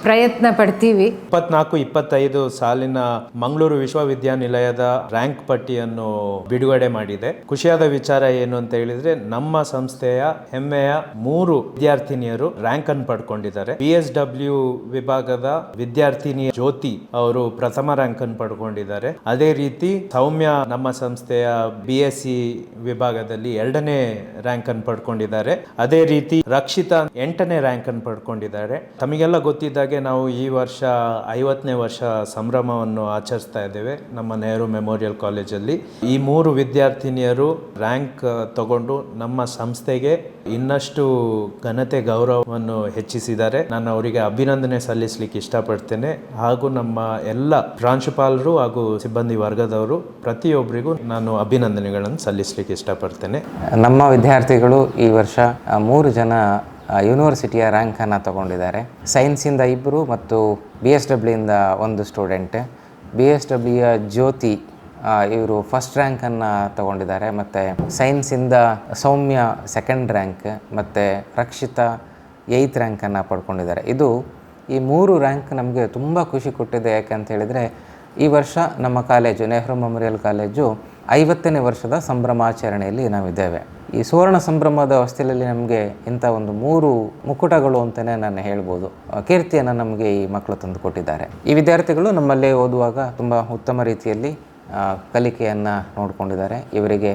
ಪ್ರಯತ್ನ ಪಡ್ತೀವಿ.
24-25 ಸಾಲಿನ ಮಂಗಳೂರು ವಿಶ್ವವಿದ್ಯಾನಿಲಯದ ರ್ಯಾಂಕ್ ಪಟ್ಟಿಯನ್ನು ಬಿಡುಗಡೆ ಮಾಡಿದೆ. ಖುಷಿಯಾದ ವಿಚಾರ ಏನು ಅಂತ ಹೇಳಿದ್ರೆ, ನಮ್ಮ ಸಂಸ್ಥೆಯ ಹೆಮ್ಮೆಯ 3 ವಿದ್ಯಾರ್ಥಿನಿಯರು ರ್ಯಾಂಕ್ ಅನ್ನು ಪಡ್ಕೊಂಡಿದ್ದಾರೆ. BSW ವಿಭಾಗದ ವಿದ್ಯಾರ್ಥಿನಿ ಜ್ಯೋತಿ ಅವರು ಪ್ರಥಮ ರ್ಯಾಂಕ್ ಅನ್ನು ಪಡ್ಕೊಂಡಿದ್ದಾರೆ. ಅದೇ ರೀತಿ ಸೌಮ್ಯ ನಮ್ಮ ಸಂಸ್ಥೆಯ BSc ವಿಭಾಗದಲ್ಲಿ 2ನೇ ರ್ಯಾಂಕ್ ಅನ್ನು ಪಡ್ಕೊಂಡಿದ್ದಾರೆ. ಅದೇ ರೀತಿ ರಕ್ಷಿತಾ 8ನೇ ರ್ಯಾಂಕ್ ಅನ್ನು ಪಡ್ಕೊಂಡಿದ್ದಾರೆ. ತಮಗೆಲ್ಲ ಗೊತ್ತಿದ್ದಾಗ ನಾವು ಈ ವರ್ಷ 50ನೇ ವರ್ಷ ಸಂಭ್ರಮವನ್ನು ಆಚರಿಸ್ತಾ ಇದ್ದೇವೆ ನಮ್ಮ ನೆಹರು ಮೆಮೋರಿಯಲ್ ಕಾಲೇಜಲ್ಲಿ. ಈ 3 ವಿದ್ಯಾರ್ಥಿನಿಯರು ರ್ಯಾಂಕ್ ತಗೊಂಡು ನಮ್ಮ ಸಂಸ್ಥೆಗೆ ಇನ್ನಷ್ಟು ಘನತೆ ಗೌರವವನ್ನು ಹೆಚ್ಚಿಸಿದ್ದಾರೆ. ನಾನು ಅವರಿಗೆ ಅಭಿನಂದನೆ ಸಲ್ಲಿಸಲಿಕ್ಕೆ ಇಷ್ಟಪಡ್ತೇನೆ. ಹಾಗೂ ನಮ್ಮ ಎಲ್ಲ ಪ್ರಾಂಶುಪಾಲರು ಹಾಗೂ ಸಿಬ್ಬಂದಿ ವರ್ಗದವರು ಪ್ರತಿಯೊಬ್ಬರಿಗೂ ನಾನು ಅಭಿನಂದನೆಗಳನ್ನು ಸಲ್ಲಿಸಲಿಕ್ಕೆ ಇಷ್ಟಪಡ್ತೇನೆ.
ನಮ್ಮ ವಿದ್ಯಾರ್ಥಿಗಳು ಈ ವರ್ಷ 3 ಜನ ಯೂನಿವರ್ಸಿಟಿಯ ರ್ಯಾಂಕನ್ನು ತಗೊಂಡಿದ್ದಾರೆ. ಸೈನ್ಸಿಂದ 2 ಮತ್ತು BSWಯಿಂದ 1 ಸ್ಟೂಡೆಂಟ್. BSWಯ ಜ್ಯೋತಿ ಇವರು ಫಸ್ಟ್ ರ್ಯಾಂಕನ್ನು ತಗೊಂಡಿದ್ದಾರೆ. ಮತ್ತು ಸೈನ್ಸಿಂದ ಸೌಮ್ಯ ಸೆಕೆಂಡ್ ರ್ಯಾಂಕ್ ಮತ್ತು ರಕ್ಷಿತಾ 8th ರ್ಯಾಂಕನ್ನು ಪಡ್ಕೊಂಡಿದ್ದಾರೆ. ಈ 3 ರ್ಯಾಂಕ್ ನಮಗೆ ತುಂಬ ಖುಷಿ ಕೊಟ್ಟಿದೆ. ಯಾಕಂತ ಹೇಳಿದರೆ ಈ ವರ್ಷ ನಮ್ಮ ಕಾಲೇಜು ನೆಹರು ಮೆಮೋರಿಯಲ್ ಕಾಲೇಜು 50ನೇ ವರ್ಷದ ಸಂಭ್ರಮಾಚರಣೆಯಲ್ಲಿ ನಾವಿದ್ದೇವೆ. ಈ ಸುವರ್ಣ ಸಂಭ್ರಮದ ಹೊಸ್ತಿಲಲ್ಲಿ ನಮಗೆ ಇಂಥ ಒಂದು 3 ಮುಕುಟಗಳು ಅಂತಲೇ ನಾನು ಹೇಳ್ಬೋದು, ಕೀರ್ತಿಯನ್ನು ನಮಗೆ ಈ ಮಕ್ಕಳು ತಂದು ಕೊಟ್ಟಿದ್ದಾರೆ. ಈ ವಿದ್ಯಾರ್ಥಿಗಳು ನಮ್ಮಲ್ಲೇ ಓದುವಾಗ ತುಂಬ ಉತ್ತಮ ರೀತಿಯಲ್ಲಿ ಕಲಿಕೆಯನ್ನು ನೋಡಿಕೊಂಡಿದ್ದಾರೆ. ಇವರಿಗೆ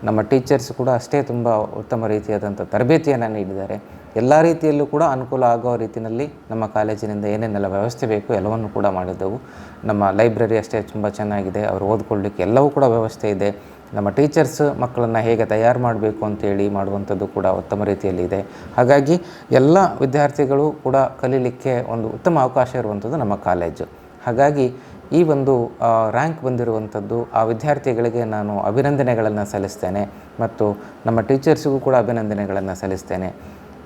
ನಮ್ಮ ಟೀಚರ್ಸ್ ಕೂಡ ಅಷ್ಟೇ ತುಂಬ ಉತ್ತಮ ರೀತಿಯಾದಂಥ ತರಬೇತಿಯನ್ನು ನೀಡಿದ್ದಾರೆ. ಎಲ್ಲ ರೀತಿಯಲ್ಲೂ ಕೂಡ ಅನುಕೂಲ ಆಗೋ ರೀತಿಯಲ್ಲಿ ನಮ್ಮ ಕಾಲೇಜಿನಿಂದ ಏನೇನೆಲ್ಲ ವ್ಯವಸ್ಥೆ ಬೇಕು ಎಲ್ಲವನ್ನು ಕೂಡ ಮಾಡಿದ್ದೆವು. ನಮ್ಮ ಲೈಬ್ರರಿ ಅಷ್ಟೇ ತುಂಬ ಚೆನ್ನಾಗಿದೆ, ಅವರು ಓದ್ಕೊಳ್ಳಿಕ್ಕೆ ಎಲ್ಲವೂ ಕೂಡ ವ್ಯವಸ್ಥೆ ಇದೆ. ನಮ್ಮ ಟೀಚರ್ಸ್ ಮಕ್ಕಳನ್ನು ಹೇಗೆ ತಯಾರು ಮಾಡಬೇಕು ಅಂತೇಳಿ ಮಾಡುವಂಥದ್ದು ಕೂಡ ಉತ್ತಮ ರೀತಿಯಲ್ಲಿ ಇದೆ. ಹಾಗಾಗಿ ಎಲ್ಲ ವಿದ್ಯಾರ್ಥಿಗಳು ಕೂಡ ಕಲೀಲಿಕ್ಕೆ ಒಂದು ಉತ್ತಮ ಅವಕಾಶ ಇರುವಂಥದ್ದು ನಮ್ಮ ಕಾಲೇಜು. ಹಾಗಾಗಿ ಈ ಒಂದು ರ್ಯಾಂಕ್ ಬಂದಿರುವಂಥದ್ದು ಆ ವಿದ್ಯಾರ್ಥಿಗಳಿಗೆ ನಾನು ಅಭಿನಂದನೆಗಳನ್ನು ಸಲ್ಲಿಸ್ತೇನೆ ಮತ್ತು ನಮ್ಮ ಟೀಚರ್ಸಿಗೂ ಕೂಡ ಅಭಿನಂದನೆಗಳನ್ನು ಸಲ್ಲಿಸ್ತೇನೆ.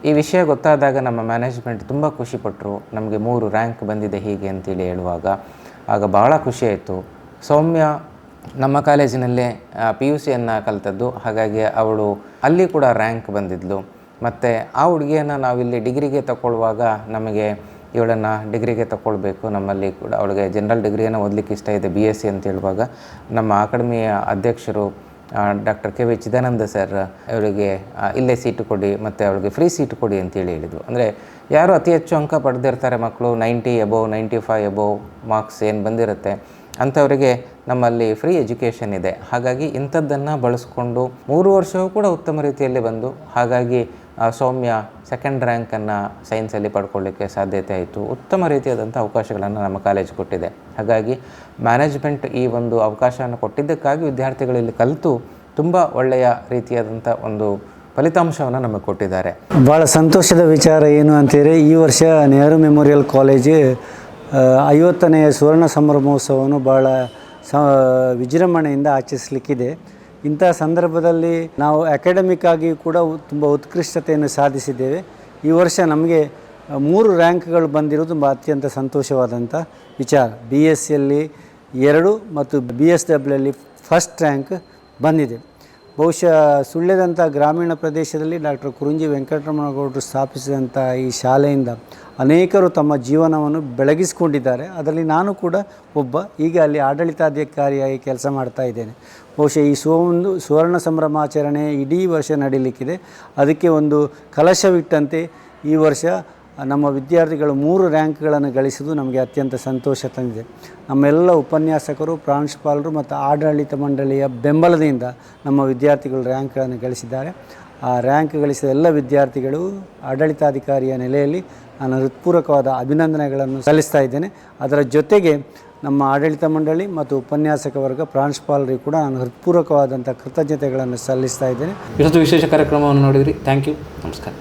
ಈ ವಿಷಯ ಗೊತ್ತಾದಾಗ ನಮ್ಮ ಮ್ಯಾನೇಜ್ಮೆಂಟ್ ತುಂಬ ಖುಷಿಪಟ್ಟರು. ನಮಗೆ 3 ರ್ಯಾಂಕ್ ಬಂದಿದೆ ಹೀಗೆ ಅಂತೇಳಿ ಹೇಳುವಾಗ ಆಗ ಭಾಳ ಖುಷಿಯಾಯಿತು. ಸೌಮ್ಯ ನಮ್ಮ ಕಾಲೇಜಿನಲ್ಲೇ PUCಯನ್ನು ಕಲಿತದ್ದು, ಹಾಗಾಗಿ ಅವಳು ಅಲ್ಲಿ ಕೂಡ ರ್ಯಾಂಕ್ ಬಂದಿದ್ಲು. ಮತ್ತು ಆ ಹುಡುಗಿಯನ್ನು ನಾವಿಲ್ಲಿ ಡಿಗ್ರಿಗೆ ತಗೊಳ್ಳುವಾಗ ನಮಗೆ ಇವಳನ್ನು ಡಿಗ್ರಿಗೆ ತಗೊಳ್ಬೇಕು, ನಮ್ಮಲ್ಲಿ ಕೂಡ ಅವಳಿಗೆ ಜನರಲ್ ಡಿಗ್ರಿಯನ್ನು ಓದಲಿಕ್ಕೆ ಇಷ್ಟ ಇದೆ BSc ಅಂತ ಹೇಳುವಾಗ ನಮ್ಮ ಅಕಾಡೆಮಿಯ ಅಧ್ಯಕ್ಷರು ಡಾಕ್ಟರ್ KV ಚಿದಾನಂದ ಸರ್ ಅವರಿಗೆ ಇಲ್ಲೇ ಸೀಟು ಕೊಡಿ ಮತ್ತು ಅವಳಿಗೆ ಫ್ರೀ ಸೀಟು ಕೊಡಿ ಅಂತೇಳಿ ಹೇಳಿದರು. ಅಂದರೆ ಯಾರು ಅತಿ ಹೆಚ್ಚು ಅಂಕ ಪಡೆದಿರ್ತಾರೆ ಮಕ್ಕಳು 90 ಅಬೋವ್ 95 ಅಬೋವ್ ಮಾರ್ಕ್ಸ್ ಏನು ಬಂದಿರುತ್ತೆ ಅಂಥವರಿಗೆ ನಮ್ಮಲ್ಲಿ ಫ್ರೀ ಎಜುಕೇಷನ್ ಇದೆ. ಹಾಗಾಗಿ ಇಂಥದ್ದನ್ನು ಬಳಸ್ಕೊಂಡು 3 ವರ್ಷವೂ ಕೂಡ ಉತ್ತಮ ರೀತಿಯಲ್ಲಿ ಬಂದು ಹಾಗಾಗಿ ಸೌಮ್ಯ ಸೆಕೆಂಡ್ ರ್ಯಾಂಕನ್ನು ಸೈನ್ಸಲ್ಲಿ ಪಡ್ಕೊಳ್ಳಿಕ್ಕೆ ಸಾಧ್ಯತೆ ಆಯಿತು. ಉತ್ತಮ ರೀತಿಯಾದಂಥ ಅವಕಾಶಗಳನ್ನು ನಮ್ಮ ಕಾಲೇಜು ಕೊಟ್ಟಿದೆ. ಹಾಗಾಗಿ ಮ್ಯಾನೇಜ್ಮೆಂಟ್ ಈ ಒಂದು ಅವಕಾಶವನ್ನು ಕೊಟ್ಟಿದ್ದಕ್ಕಾಗಿ ವಿದ್ಯಾರ್ಥಿಗಳು ಇಲ್ಲಿ ಕಲಿತು ತುಂಬ ಒಳ್ಳೆಯ ರೀತಿಯಾದಂಥ ಒಂದು ಫಲಿತಾಂಶವನ್ನು ನಮಗೆ ಕೊಟ್ಟಿದ್ದಾರೆ.
ಭಾಳ ಸಂತೋಷದ ವಿಚಾರ ಏನು ಅಂತೇಳಿ ಈ ವರ್ಷ ನೆಹರು ಮೆಮೋರಿಯಲ್ ಕಾಲೇಜು 50ನೇ ಸುವರ್ಣ ಸಂಭ್ರಮೋತ್ಸವವನ್ನು ಭಾಳ ವಿಜೃಂಭಣೆಯಿಂದ ಆಚರಿಸಲಿಕ್ಕಿದೆ. ಇಂಥ ಸಂದರ್ಭದಲ್ಲಿ ನಾವು ಅಕಾಡೆಮಿಕ್ ಆಗಿ ಕೂಡ ತುಂಬ ಉತ್ಕೃಷ್ಟತೆಯನ್ನು ಸಾಧಿಸಿದ್ದೇವೆ. ಈ ವರ್ಷ ನಮಗೆ 3 ರ್ಯಾಂಕ್ಗಳು ಬಂದಿರೋದು ತುಂಬ ಅತ್ಯಂತ ಸಂತೋಷವಾದಂಥ ವಿಚಾರ. BScಯಲ್ಲಿ 2 ಮತ್ತು BSWಯಲ್ಲಿ ಫಸ್ಟ್ ರ್ಯಾಂಕ್ ಬಂದಿದೆ. ಬಹುಶಃ ಸುಳ್ಯದಂಥ ಗ್ರಾಮೀಣ ಪ್ರದೇಶದಲ್ಲಿ ಡಾಕ್ಟರ್ ಕುರುಂಜಿ ವೆಂಕಟರಮಣಗೌಡರು ಸ್ಥಾಪಿಸಿದಂಥ ಈ ಶಾಲೆಯಿಂದ ಅನೇಕರು ತಮ್ಮ ಜೀವನವನ್ನು ಬೆಳಗಿಸಿಕೊಂಡಿದ್ದಾರೆ. ಅದರಲ್ಲಿ ನಾನು ಕೂಡ ಒಬ್ಬ. ಈಗ ಅಲ್ಲಿ ಆಡಳಿತಾಧಿಕಾರಿಯಾಗಿ ಕೆಲಸ ಮಾಡ್ತಾ ಇದ್ದೇನೆ. ಬಹುಶಃ ಈ ಸುವರ್ಣ ಸಂಭ್ರಮಾಚರಣೆ ಇಡೀ ವರ್ಷ ನಡೀಲಿಕ್ಕಿದೆ. ಅದಕ್ಕೆ ಒಂದು ಕಲಶವಿಟ್ಟಂತೆ ಈ ವರ್ಷ ನಮ್ಮ ವಿದ್ಯಾರ್ಥಿಗಳು 3 ರ್ಯಾಂಕ್ಗಳನ್ನು ಗಳಿಸುವುದು ನಮಗೆ ಅತ್ಯಂತ ಸಂತೋಷ ತಂದಿದೆ. ನಮ್ಮೆಲ್ಲ ಉಪನ್ಯಾಸಕರು, ಪ್ರಾಂಶುಪಾಲರು ಮತ್ತು ಆಡಳಿತ ಮಂಡಳಿಯ ಬೆಂಬಲದಿಂದ ನಮ್ಮ ವಿದ್ಯಾರ್ಥಿಗಳು ರ್ಯಾಂಕ್ಗಳನ್ನು ಗಳಿಸಿದ್ದಾರೆ. ಆ ರ್ಯಾಂಕ್ ಗಳಿಸಿದ ಎಲ್ಲ ವಿದ್ಯಾರ್ಥಿಗಳು ಆಡಳಿತಾಧಿಕಾರಿಯ ನೆಲೆಯಲ್ಲಿ ನಾನು ಹೃತ್ಪೂರ್ವಕವಾದ ಅಭಿನಂದನೆಗಳನ್ನು ಸಲ್ಲಿಸ್ತಾ ಇದ್ದೇನೆ. ಅದರ ಜೊತೆಗೆ ನಮ್ಮ ಆಡಳಿತ ಮಂಡಳಿ ಮತ್ತು ಉಪನ್ಯಾಸಕ ವರ್ಗ, ಪ್ರಾಂಶುಪಾಲರಿಗೆ ಕೂಡ ನಾನು ಹೃತ್ಪೂರ್ವಕವಾದಂಥ ಕೃತಜ್ಞತೆಗಳನ್ನು ಸಲ್ಲಿಸ್ತಾ ಇದ್ದೇನೆ.
ಇಷ್ಟೊಂದು ವಿಶೇಷ ಕಾರ್ಯಕ್ರಮವನ್ನು ನೋಡಿದ್ರಿ. Thank you. ನಮಸ್ಕಾರ.